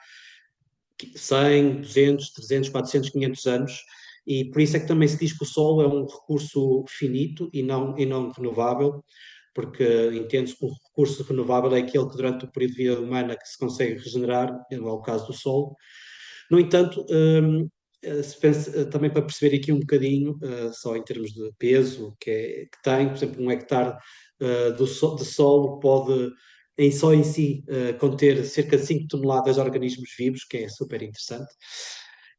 100, 200, 300, 400, 500 anos, e por isso é que também se diz que o solo é um recurso finito e não renovável, porque entende-se que um recurso renovável é aquele que durante o período de vida humana que se consegue regenerar, não é o caso do solo. No entanto, se pensa, também para perceber aqui um bocadinho, só em termos de peso que tem, por exemplo, 1 hectare de solo pode só em si conter cerca de 5 toneladas de organismos vivos, que é super interessante.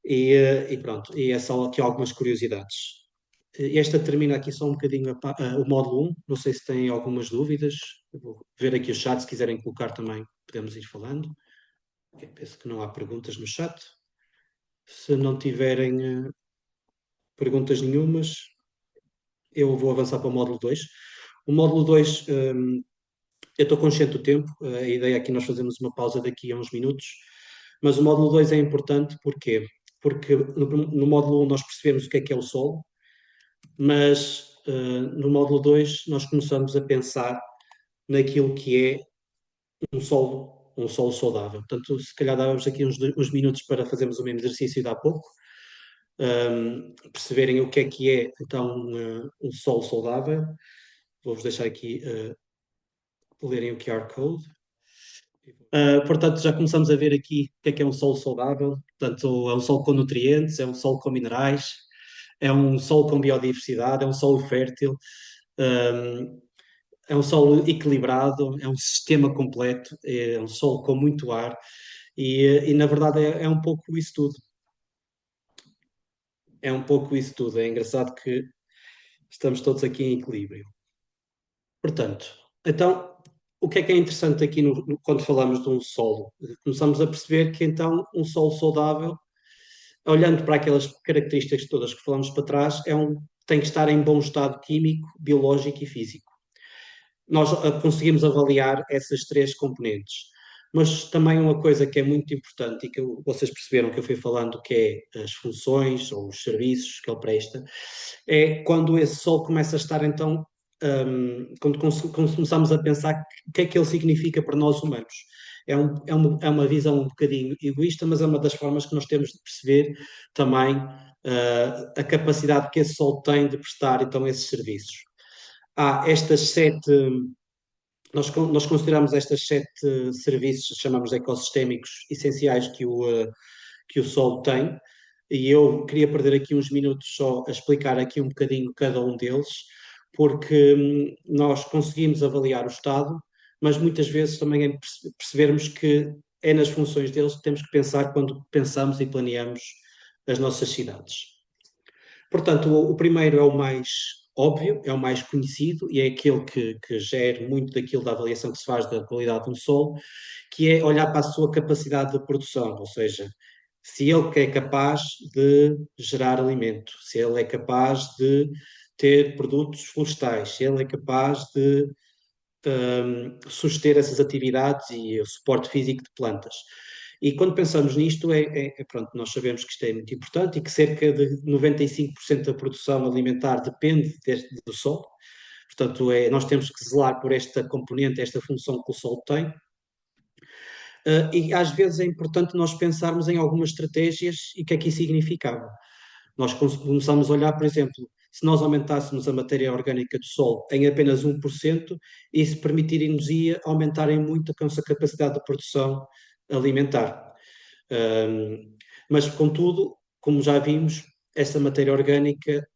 E pronto, e é só aqui algumas curiosidades. Esta termina aqui só um bocadinho o módulo 1, não sei se têm algumas dúvidas, eu vou ver aqui o chat, se quiserem colocar também podemos ir falando. Penso que não há perguntas no chat. Se não tiverem perguntas nenhumas, eu vou avançar para o módulo 2. O módulo 2, eu estou consciente do tempo, a ideia aqui é nós fazemos uma pausa daqui a uns minutos, mas o módulo 2 é importante, porquê? Porque no módulo 1 nós percebemos o que é o solo, mas no módulo 2, nós começamos a pensar naquilo que é um solo saudável. Portanto, se calhar dávamos aqui uns minutos para fazermos o mesmo exercício de há pouco, perceberem o que é então um solo saudável. Vou-vos deixar aqui lerem o QR Code. Portanto, já começamos a ver aqui o que é um solo saudável. Portanto, é um solo com nutrientes, é um solo com minerais, é um solo com biodiversidade, é um solo fértil, é um solo equilibrado, é um sistema completo, é um solo com muito ar e na verdade é um pouco isso tudo. É um pouco isso tudo. É engraçado que estamos todos aqui em equilíbrio. Portanto, então, o que é interessante aqui quando falamos de um solo? Começamos a perceber que então um solo saudável, olhando para aquelas características todas que falamos para trás, tem que estar em bom estado químico, biológico e físico. Nós conseguimos avaliar essas três componentes. Mas também uma coisa que é muito importante e que vocês perceberam que eu fui falando, que é as funções ou os serviços que ele presta, é quando esse solo começa a estar então, quando começamos a pensar o que é que ele significa para nós humanos. É uma visão um bocadinho egoísta, mas é uma das formas que nós temos de perceber também a capacidade que esse solo tem de prestar então esses serviços. Há estas 7, nós consideramos estas 7 serviços, chamamos de ecossistémicos essenciais que o solo tem, e eu queria perder aqui uns minutos só a explicar aqui um bocadinho cada um deles, porque nós conseguimos avaliar o estado, mas muitas vezes também é percebermos que é nas funções deles que temos que pensar quando pensamos e planeamos as nossas cidades. Portanto, o primeiro é o mais óbvio, é o mais conhecido e é aquele que gera muito daquilo da avaliação que se faz da qualidade de um solo, que é olhar para a sua capacidade de produção, ou seja, se ele é capaz de gerar alimento, se ele é capaz de ter produtos florestais, se ele é capaz de suster essas atividades e o suporte físico de plantas. E quando pensamos nisto, pronto, nós sabemos que isto é muito importante e que cerca de 95% da produção alimentar depende do solo. Portanto, nós temos que zelar por esta componente, esta função que o solo tem. E às vezes é importante nós pensarmos em algumas estratégias e o que é que isso significava. Nós começamos a olhar, por exemplo, se nós aumentássemos a matéria orgânica do solo em apenas 1%, isso permitiria-nos aumentar em muito a nossa capacidade de produção alimentar. Mas, contudo, como já vimos, essa matéria orgânica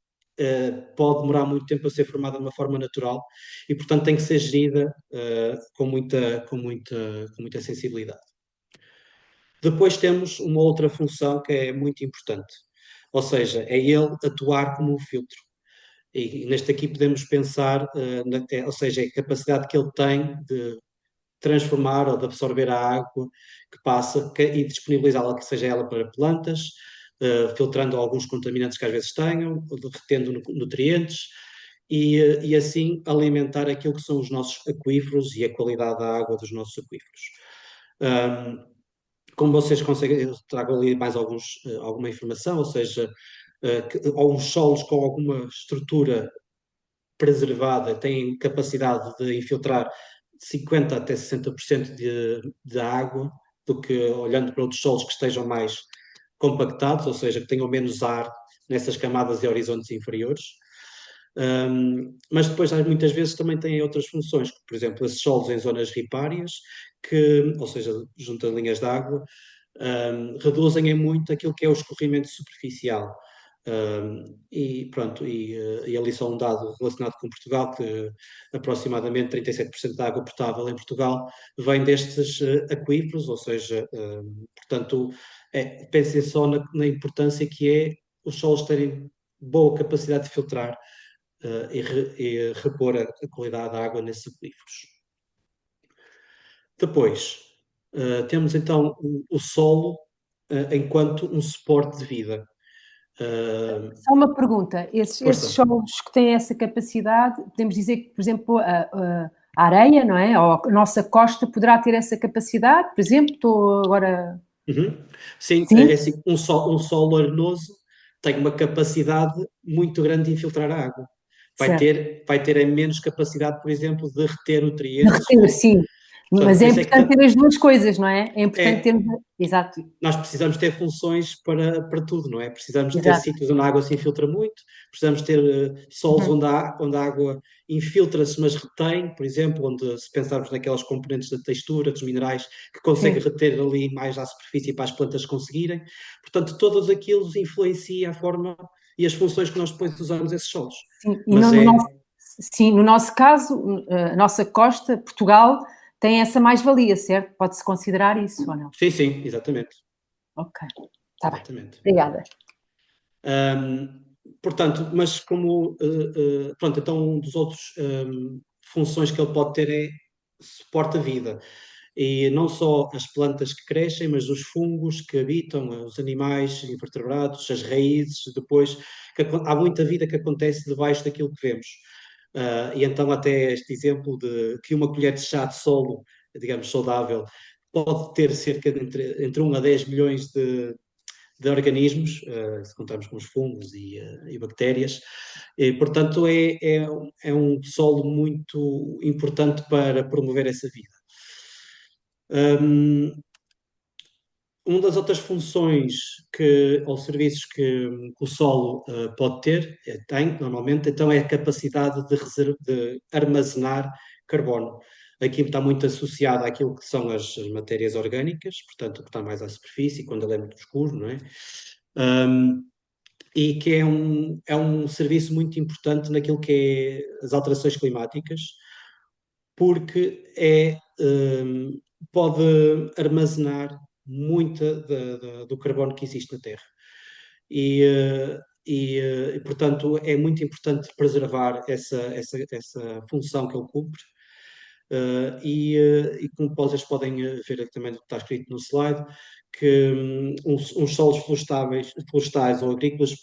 pode demorar muito tempo a ser formada de uma forma natural e, portanto, tem que ser gerida com muita sensibilidade. Depois temos uma outra função que é muito importante, ou seja, é ele atuar como um filtro. E neste aqui podemos pensar, ou seja, a capacidade que ele tem de transformar ou de absorver a água que passa e disponibilizá-la, que seja ela para plantas, filtrando alguns contaminantes que às vezes tenham, retendo nutrientes e assim alimentar aquilo que são os nossos aquíferos e a qualidade da água dos nossos aquíferos. Como vocês conseguem, eu trago ali mais alguma informação, ou seja, alguns solos com alguma estrutura preservada têm capacidade de infiltrar 50% até 60% de água, do que olhando para outros solos que estejam mais compactados, ou seja, que tenham menos ar nessas camadas e horizontes inferiores. Mas depois muitas vezes também têm outras funções, por exemplo, esses solos em zonas ripárias, ou seja, junto a linhas de água, reduzem em muito aquilo que é o escorrimento superficial. E pronto, e ali só um dado relacionado com Portugal, que aproximadamente 37% da água potável em Portugal vem destes aquíferos, ou seja, portanto, pensem só na importância que é os solos terem boa capacidade de filtrar e repor a qualidade da água nesses aquíferos. Depois, temos então o solo enquanto um suporte de vida. Só uma pergunta, esses solos que têm essa capacidade, podemos dizer que, por exemplo, a areia, não é? Ou a nossa costa poderá ter essa capacidade, por exemplo, estou agora... Sim, é assim, um solo arenoso tem uma capacidade muito grande de infiltrar a água. vai ter a menos capacidade, por exemplo, de reter nutrientes. Sim, Portanto, mas por é isso importante ter as duas coisas, não é? É importante É. termos. Exato. Nós precisamos ter funções para tudo, não é? Precisamos ter Exato. sítios onde a água se infiltra muito, precisamos ter solos onde a água infiltra-se, mas retém, por exemplo, onde, se pensarmos naquelas componentes da textura, dos minerais, que conseguem Sim. reter ali mais à superfície para as plantas conseguirem. Portanto, todos aqueles influenciam a forma e as funções que nós depois usamos esses solos. Sim, e Mas no nosso caso, a nossa costa, Portugal, tem essa mais-valia, certo? Pode-se considerar isso ou não? Sim, sim, exatamente. Ok, está bem. Exatamente. Obrigada. Portanto, mas como, pronto, então um dos outros funções que ele pode ter é suporte a vida. E não só as plantas que crescem, mas os fungos que habitam, os animais invertebrados, as raízes, depois, há muita vida que acontece debaixo daquilo que vemos. E então até este exemplo de que uma colher de chá de solo, digamos, saudável, pode ter cerca de entre 1 a 10 milhões de organismos, se contarmos com os fungos e bactérias, e, portanto é um solo muito importante para promover essa vida. Uma das outras funções ou serviços que o solo pode ter, tem normalmente, então é a capacidade de armazenar carbono. Aqui está muito associado àquilo que são as matérias orgânicas, portanto, o que está mais à superfície, quando ele é muito escuro, não é? E que é um serviço muito importante naquilo que é as alterações climáticas, porque pode armazenar muita do carbono que existe na Terra. E, portanto, é muito importante preservar essa função que ele cumpre. E como vocês podem ver também está escrito no slide, que uns solos florestais ou agrícolas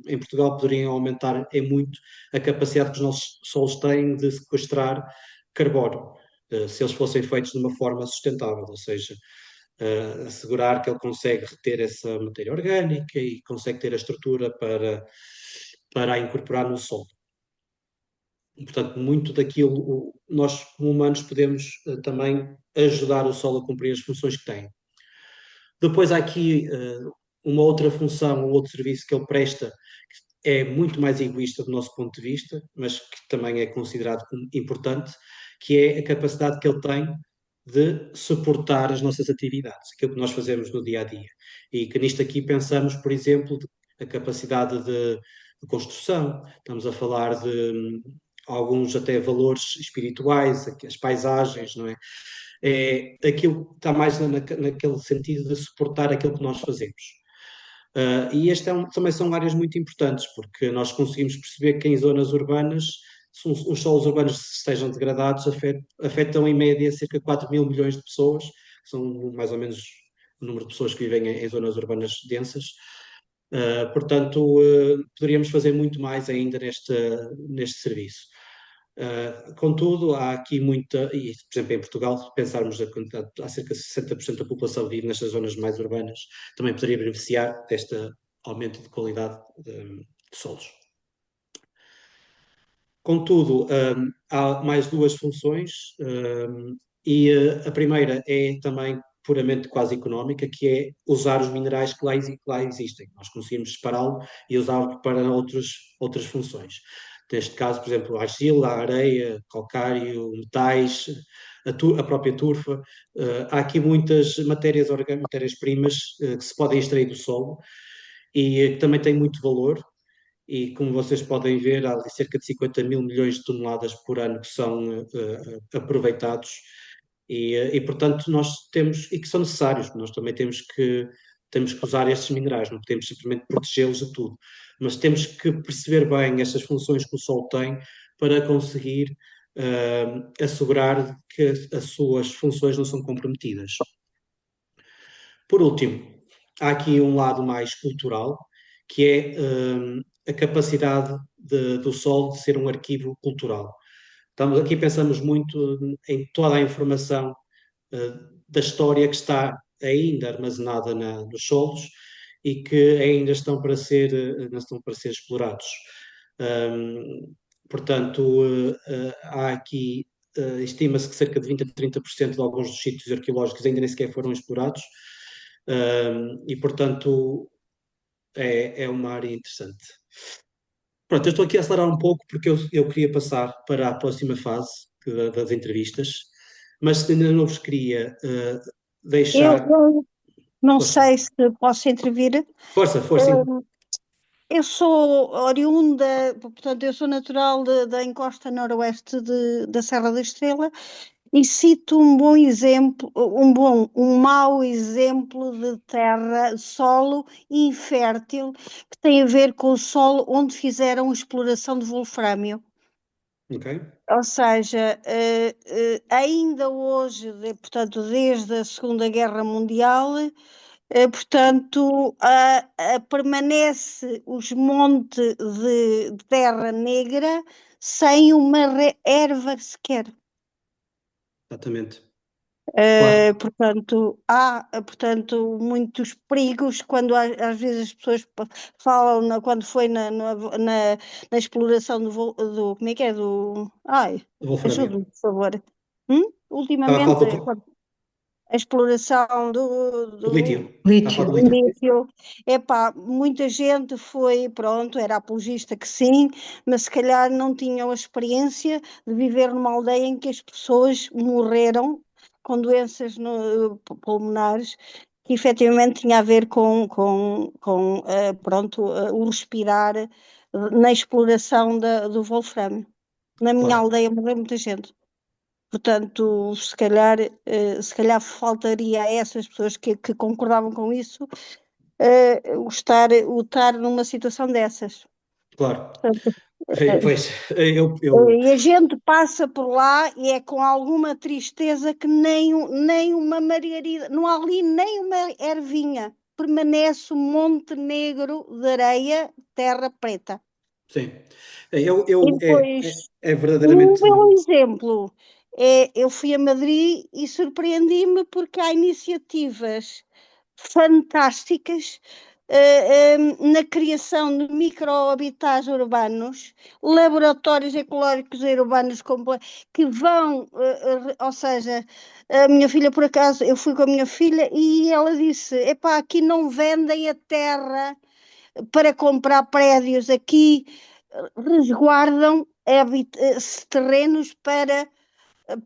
em Portugal poderiam aumentar muito a capacidade que os nossos solos têm de sequestrar carbono, se eles fossem feitos de uma forma sustentável, ou seja, assegurar que ele consegue reter essa matéria orgânica e consegue ter a estrutura para a incorporar no solo. E, portanto, muito daquilo, nós como humanos podemos também ajudar o solo a cumprir as funções que tem. Depois há aqui uma outra função, um outro serviço que ele presta, que é muito mais egoísta do nosso ponto de vista, mas que também é considerado importante, que é a capacidade que ele tem de suportar as nossas atividades, aquilo que nós fazemos no dia a dia. E que nisto aqui pensamos, por exemplo, a capacidade de construção, estamos a falar de alguns até valores espirituais, as paisagens, não é? É aquilo que está mais naquele sentido de suportar aquilo que nós fazemos. E também são áreas muito importantes, porque nós conseguimos perceber que em zonas urbanas, se os solos urbanos estejam degradados, afetam em média cerca de 4 mil milhões de pessoas, que são mais ou menos o número de pessoas que vivem em zonas urbanas densas. Portanto, poderíamos fazer muito mais ainda neste serviço. Contudo, há aqui muita, e por exemplo em Portugal, se pensarmos há cerca de 60% da população vive nestas zonas mais urbanas, também poderia beneficiar deste aumento de qualidade de solos. Contudo, há mais duas funções, e a primeira é também puramente quase económica, que é usar os minerais que lá existem. Nós conseguimos separá-lo e usá-lo para outras funções. Neste caso, por exemplo, a argila, a areia, calcário, metais, a própria turfa. Há aqui muitas matérias-primas que se podem extrair do solo e que também têm muito valor. E como vocês podem ver, há cerca de 50 mil milhões de toneladas por ano que são aproveitados e portanto, nós temos, e que são necessários, nós também temos que usar estes minerais, não podemos simplesmente protegê-los de tudo, mas temos que perceber bem estas funções que o Sol tem para conseguir assegurar que as suas funções não são comprometidas. Por último, há aqui um lado mais cultural, que é a capacidade do Sol de ser um arquivo cultural. Aqui pensamos muito em toda a informação da história que está ainda armazenada nos solos e que ainda não estão para ser explorados. portanto, há aqui, estima-se que cerca de 20 a 30% de alguns dos sítios arqueológicos ainda nem sequer foram explorados, e, portanto, é uma área interessante. Pronto, eu estou aqui a acelerar um pouco porque eu queria passar para a próxima fase das entrevistas, mas ainda não vos queria deixar. Eu não Força, sei se posso intervir. força, força. Eu sou oriunda, portanto, eu sou natural da encosta noroeste da Serra da Estrela e cito um bom exemplo, um mau exemplo de terra, solo infértil, que tem a ver com o solo onde fizeram exploração de wolframio. Ok. Ou seja, ainda hoje, portanto, desde a Segunda Guerra Mundial, portanto, permanece os montes de terra negra sem uma erva sequer. Exatamente. Claro. Portanto, há muitos perigos quando às vezes as pessoas falam quando foi na exploração como é que é? Wolframio. Ajude-me, por favor. Estava a falar Ultimamente, a exploração do lítio. Lítio. Estava a falar do lítio. lítio, muita gente foi, pronto, era apologista que sim, mas se calhar não tinham a experiência de viver numa aldeia em que as pessoas morreram com doenças pulmonares que efetivamente tinha a ver pronto, o respirar na exploração do wolframio. Na minha Claro. aldeia morreu muita gente. Portanto, se calhar faltaria a essas pessoas que concordavam com isso o estar numa situação dessas. Claro. Portanto, Pois, eu... e a gente passa por lá e é com alguma tristeza que nem uma margarida, não há ali nem uma ervinha. Permanece um monte negro de areia, terra preta. Sim. E depois, É um verdadeiramente... belo exemplo eu fui a Madrid e surpreendi-me porque há iniciativas fantásticas na criação de microhabitats urbanos, laboratórios ecológicos urbanos que vão, ou seja, a minha filha, por acaso, eu fui com a minha filha e ela disse: epá, aqui não vendem a terra para comprar prédios, aqui resguardam terrenos para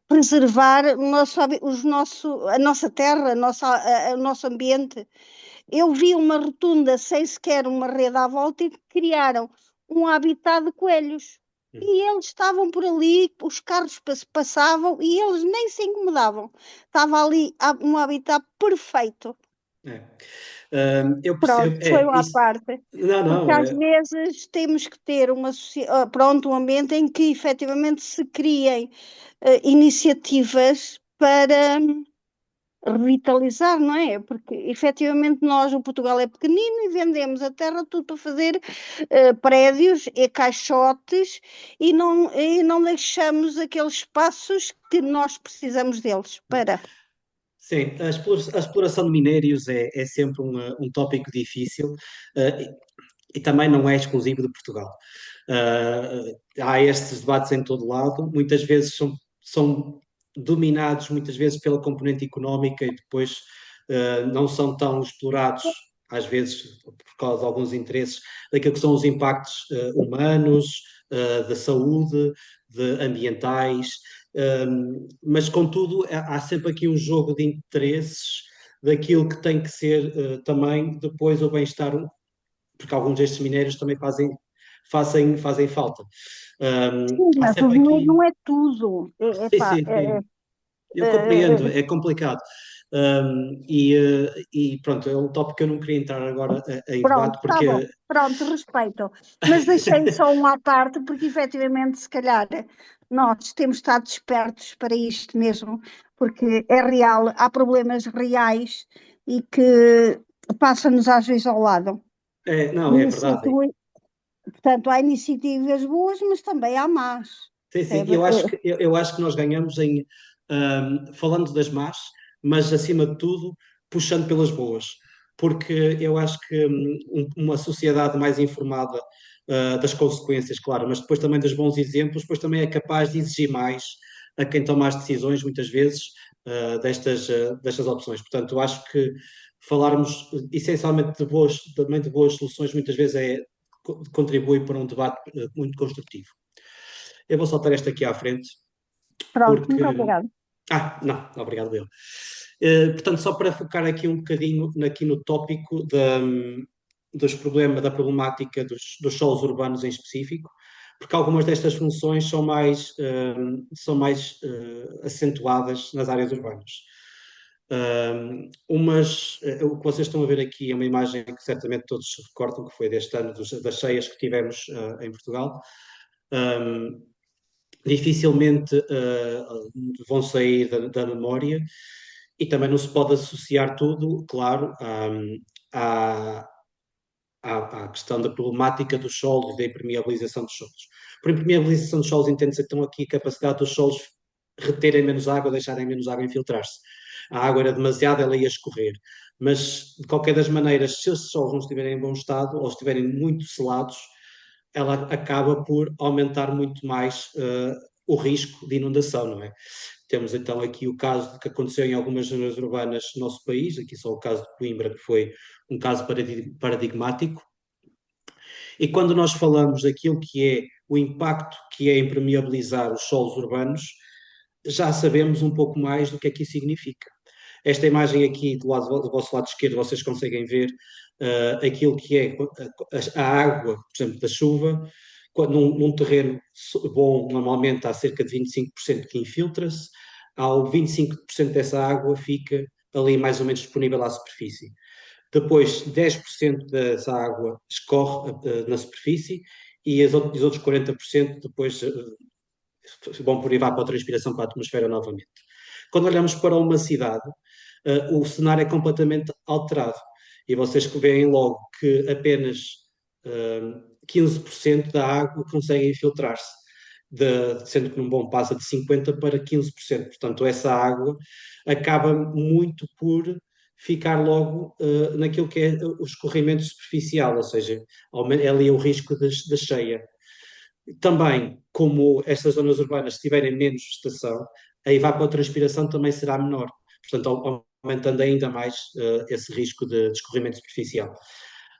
preservar a nossa terra, o nosso ambiente. Eu vi uma rotunda sem sequer uma rede à volta e criaram um habitat de coelhos. E eles estavam por ali, os carros passavam e eles nem se incomodavam. Estava ali um habitat perfeito. Eu Pronto, percebo. foi uma parte. Não, Porque às vezes temos que ter um ambiente em que efetivamente se criem iniciativas para revitalizar, não é? Porque efetivamente o Portugal é pequenino e vendemos a terra tudo para fazer prédios e caixotes e não deixamos aqueles espaços que nós precisamos deles para... Sim, a exploração de minérios é sempre um tópico difícil, e também não é exclusivo de Portugal. Há estes debates em todo lado, muitas vezes são dominados muitas vezes pela componente económica e depois não são tão explorados, às vezes por causa de alguns interesses, daquilo que são os impactos humanos, da saúde, ambientais, mas contudo há sempre aqui um jogo de interesses daquilo que tem que ser também depois o bem-estar, porque alguns destes minérios também fazem falta. Sim, Há mas o sempre dinheiro aqui... não é tudo. Sim. Eu compreendo, é complicado. E pronto, é um tópico que eu não queria entrar agora em Pronto, debate, está bom. porque... Pronto, respeito. Mas deixei só um à parte, porque efetivamente, se calhar, nós temos estado despertos para isto mesmo, porque é real, há problemas reais e que passam-nos às vezes ao lado. Não, é verdade. Portanto, há iniciativas boas, mas também há más. Sim, eu acho que nós ganhamos falando das más, mas acima de tudo puxando pelas boas, porque eu acho que uma sociedade mais informada das consequências, claro, mas depois também dos bons exemplos, depois também é capaz de exigir mais a quem toma as decisões, muitas vezes, destas opções. Portanto, eu acho que falarmos essencialmente também de boas soluções, muitas vezes contribui para um debate muito construtivo. Eu vou soltar esta aqui à frente. Pronto, Porque... muito obrigado. Não, obrigado, eu. Portanto, só para focar aqui um bocadinho aqui no tópico da problemática dos solos urbanos em específico, porque algumas destas funções são mais acentuadas nas áreas urbanas. O que vocês estão a ver aqui é uma imagem que certamente todos se recordam, que foi deste ano, das cheias que tivemos em Portugal. Dificilmente vão sair da memória, e também não se pode associar tudo, claro, à questão da problemática dos solos e da impermeabilização dos solos. Por impermeabilização dos solos entende-se então aqui a capacidade dos solos reterem menos água, deixarem menos água infiltrar-se. A água era demasiada, ela ia escorrer. Mas, de qualquer das maneiras, se esses solos não estiverem em bom estado ou estiverem muito selados, ela acaba por aumentar muito mais o risco de inundação, não é? Temos então aqui o caso que aconteceu em algumas zonas urbanas do nosso país, aqui só o caso de Coimbra, que foi um caso paradigmático. E quando nós falamos daquilo que é o impacto que é impermeabilizar os solos urbanos, já sabemos um pouco mais do que é que isso significa. Esta imagem aqui do vosso lado esquerdo, vocês conseguem ver aquilo que é a água, por exemplo, da chuva. Num terreno bom, normalmente há cerca de 25% que infiltra-se, ao 25% dessa água fica ali mais ou menos disponível à superfície. Depois, 10% dessa água escorre na superfície, e os outros 40% depois vão por evapotranspiração para a atmosfera novamente. Quando olhamos para uma cidade, o cenário é completamente alterado, e vocês veem logo que apenas 15% da água consegue infiltrar-se, sendo que num bom passa de 50% para 15%. Portanto, essa água acaba muito por ficar logo naquilo que é o escorrimento superficial, ou seja, é ali o risco da cheia. Também, como estas zonas urbanas tiverem menos vegetação, a evapotranspiração também será menor, portanto, aumentando ainda mais esse risco de escorrimento superficial.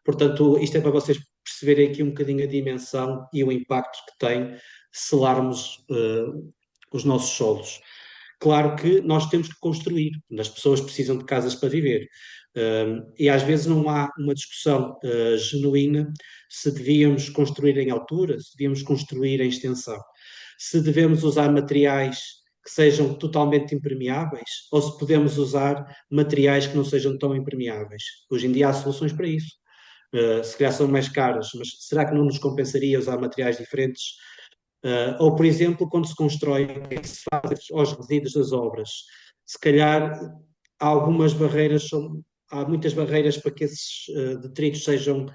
Portanto, isto é para vocês perceberem aqui um bocadinho a dimensão e o impacto que tem selarmos os nossos solos. Claro que nós temos que construir, as pessoas precisam de casas para viver, e às vezes não há uma discussão genuína se devíamos construir em altura, se devíamos construir em extensão, se devemos usar materiais que sejam totalmente impermeáveis ou se podemos usar materiais que não sejam tão impermeáveis. Hoje em dia há soluções para isso. Se calhar são mais caras, mas será que não nos compensaria usar materiais diferentes? Ou, por exemplo, quando se constrói, o que é que se faz aos resíduos das obras? Se calhar há muitas barreiras para que esses detritos sejam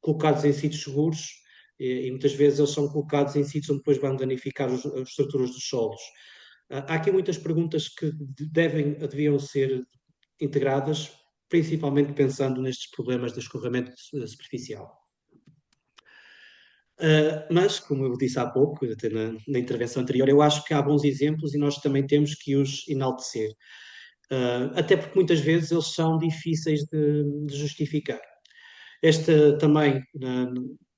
colocados em sítios seguros, e muitas vezes eles são colocados em sítios onde depois vão danificar as estruturas dos solos. Há aqui muitas perguntas que deviam ser integradas, principalmente pensando nestes problemas de escorrimento superficial. Mas, como eu disse há pouco, até na intervenção anterior, eu acho que há bons exemplos e nós também temos que os enaltecer. Até porque muitas vezes eles são difíceis de justificar. Também,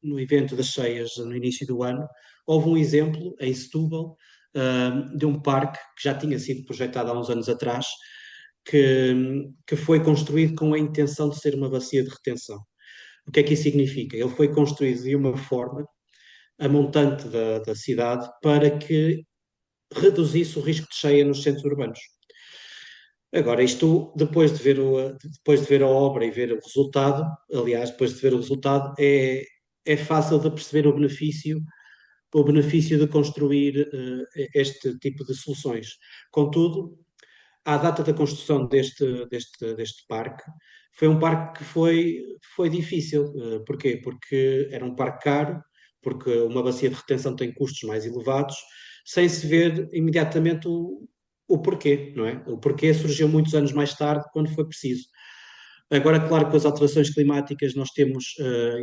no evento das cheias, no início do ano, houve um exemplo em Setúbal, de um parque que já tinha sido projetado há uns anos atrás, que foi construído com a intenção de ser uma bacia de retenção. O que é que isso significa? Ele foi construído de uma forma, a montante da cidade, para que reduzisse o risco de cheia nos centros urbanos. Agora, isto, depois de ver a obra e ver o resultado, aliás, depois de ver o resultado, é fácil de perceber o benefício de construir este tipo de soluções. Contudo, à data da construção deste parque, foi um parque que foi difícil. Porquê? Porque era um parque caro, porque uma bacia de retenção tem custos mais elevados, sem se ver imediatamente o porquê, não é? O porquê surgiu muitos anos mais tarde, quando foi preciso. Agora, claro que com as alterações climáticas nós temos,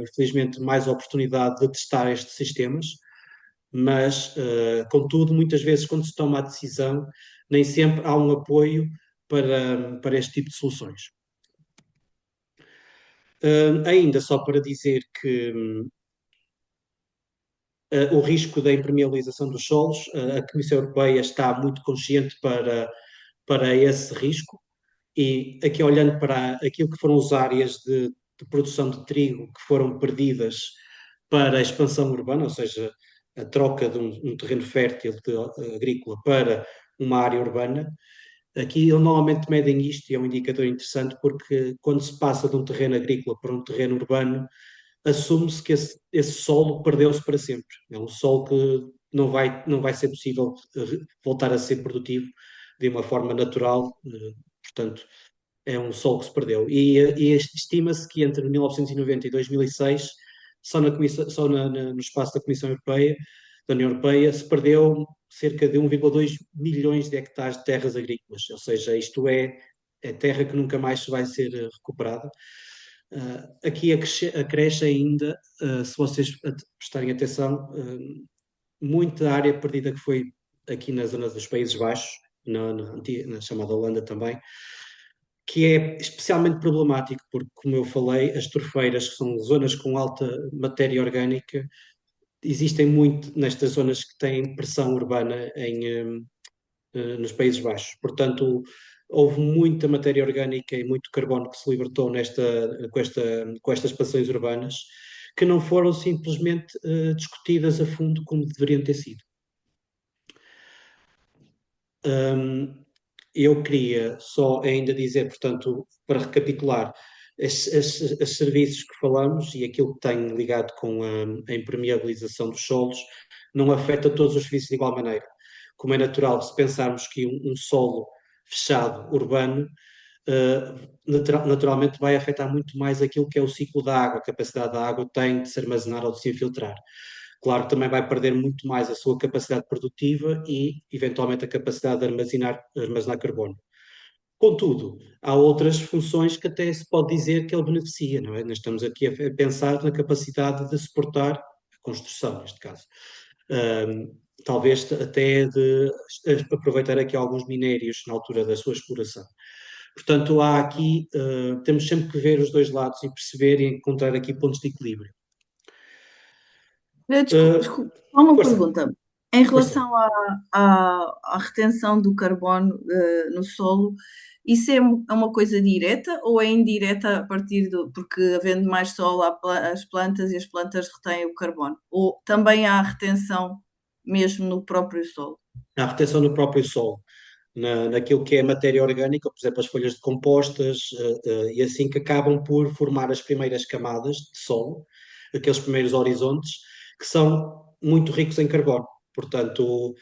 infelizmente, mais oportunidade de testar estes sistemas, mas, contudo, muitas vezes quando se toma a decisão, nem sempre há um apoio para este tipo de soluções. Ainda só para dizer que o risco da impermeabilização dos solos, a Comissão Europeia está muito consciente para esse risco, e aqui olhando para aquilo que foram as áreas de produção de trigo que foram perdidas para a expansão urbana, ou seja, a troca de um terreno fértil agrícola para uma área urbana, aqui eles normalmente medem isto e é um indicador interessante porque quando se passa de um terreno agrícola para um terreno urbano, assume-se que esse solo perdeu-se para sempre. É um solo que não vai ser possível voltar a ser produtivo de uma forma natural, portanto, é um solo que se perdeu. E estima-se que entre 1990 e 2006, no espaço da Comissão Europeia, da União Europeia, se perdeu cerca de 1,2 milhões de hectares de terras agrícolas, ou seja, isto é terra que nunca mais vai ser recuperada. Aqui acresce ainda, se vocês prestarem atenção, muita área perdida que foi aqui na zona dos Países Baixos, na chamada Holanda também, que é especialmente problemático, porque, como eu falei, as torfeiras, que são zonas com alta matéria orgânica, existem muito nestas zonas que têm pressão urbana nos Países Baixos. Portanto, houve muita matéria orgânica e muito carbono que se libertou com estas expansões urbanas, que não foram simplesmente discutidas a fundo como deveriam ter sido. Eu queria só ainda dizer, portanto, para recapitular, os serviços que falamos e aquilo que tem ligado com a impermeabilização dos solos não afeta todos os serviços de igual maneira. Como é natural, se pensarmos que um solo fechado, urbano, naturalmente vai afetar muito mais aquilo que é o ciclo da água, a capacidade da água tem de se armazenar ou de se infiltrar. Claro que também vai perder muito mais a sua capacidade produtiva e, eventualmente, a capacidade de armazenar carbono. Contudo, há outras funções que até se pode dizer que ele beneficia, não é? Nós estamos aqui a pensar na capacidade de suportar a construção, neste caso. Talvez até de aproveitar aqui alguns minérios na altura da sua exploração. Portanto, há aqui, temos sempre que ver os dois lados e perceber e encontrar aqui pontos de equilíbrio. Desculpa, só uma Força. pergunta. Em Força. relação à retenção do carbono no solo, isso é uma coisa direta ou é indireta a partir porque havendo mais sol, há as plantas e as plantas retêm o carbono? Ou também há retenção mesmo no próprio solo? Há retenção no próprio solo, naquilo que é matéria orgânica, por exemplo, as folhas decompostas, e assim que acabam por formar as primeiras camadas de solo, aqueles primeiros horizontes, que são muito ricos em carbono. Portanto,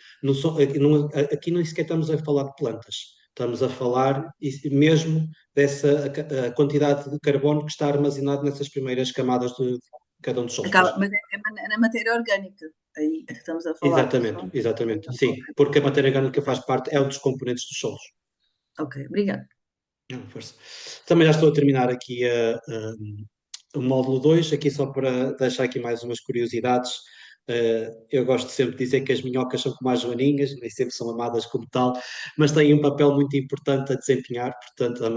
aqui nem sequer estamos a falar de plantas, estamos a falar mesmo dessa a quantidade de carbono que está armazenado nessas primeiras camadas de cada um dos solos. Mas é na matéria orgânica, aí que estamos a falar. Exatamente, sim, porque a matéria orgânica faz parte, é um dos componentes dos solos. Ok, obrigada. Força. Também já estou a terminar aqui o módulo 2, aqui só para deixar aqui mais umas curiosidades. Eu gosto sempre de dizer que as minhocas são como as joaninhas, nem sempre são amadas como tal, mas têm um papel muito importante a desempenhar, portanto, a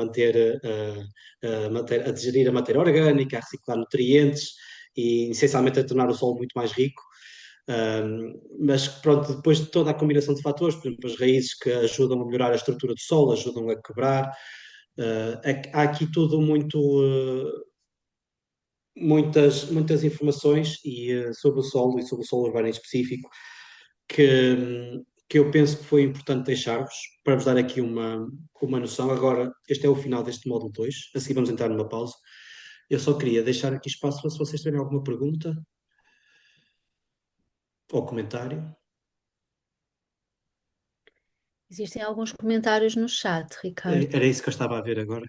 digerir a matéria orgânica, a reciclar nutrientes e, essencialmente, a tornar o solo muito mais rico. Mas pronto, depois de toda a combinação de fatores, por exemplo, as raízes que ajudam a melhorar a estrutura do solo, ajudam a quebrar, há aqui tudo muitas informações sobre o solo e sobre o solo urbano em específico que eu penso que foi importante deixar-vos para vos dar aqui uma noção. Agora, este é o final deste módulo 2, a seguir vamos entrar numa pausa. Eu só queria deixar aqui espaço para se vocês tiverem alguma pergunta ou comentário. Existem alguns comentários no chat, Ricardo. Era isso que eu estava a ver agora.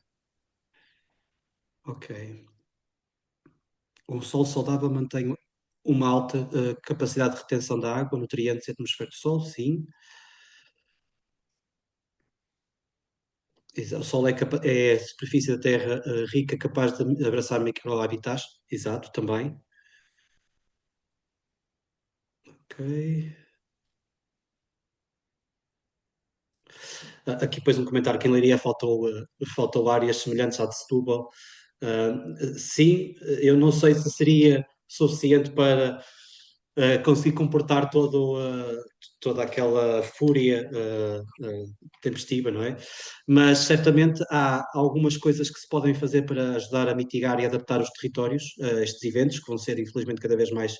Ok. O solo saudável mantém uma alta capacidade de retenção da água, nutrientes e atmosfera do solo, sim. O solo é a superfície da Terra rica, capaz de abraçar microhabitats. Exato, também. Ok. Aqui depois um comentário que em Leiria faltou áreas semelhantes à de Setúbal. Sim, eu não sei se seria suficiente para conseguir comportar toda aquela fúria tempestiva, não é? Mas certamente há algumas coisas que se podem fazer para ajudar a mitigar e adaptar os territórios a estes eventos, que vão ser infelizmente cada vez mais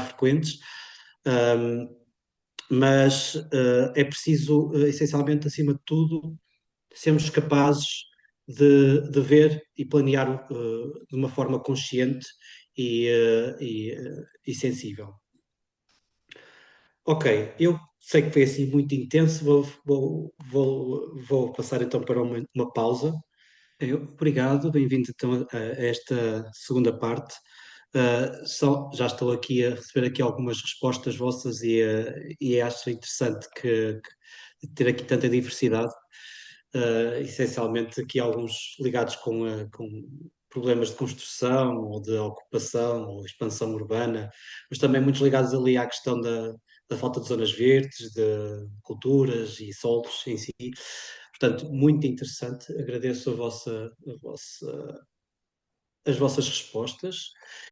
frequentes. Mas é preciso, essencialmente, acima de tudo, sermos capazes de ver e planear de uma forma consciente e sensível. Ok, eu sei que foi assim muito intenso, vou passar então para uma pausa. Obrigado, bem-vindo então a esta segunda parte. Já estou aqui a receber aqui algumas respostas vossas e acho interessante ter aqui tanta diversidade. Essencialmente aqui alguns ligados com problemas de construção ou de ocupação ou expansão urbana, mas também muitos ligados ali à questão da falta de zonas verdes, de culturas e solos em si. Portanto, muito interessante. Agradeço as vossas respostas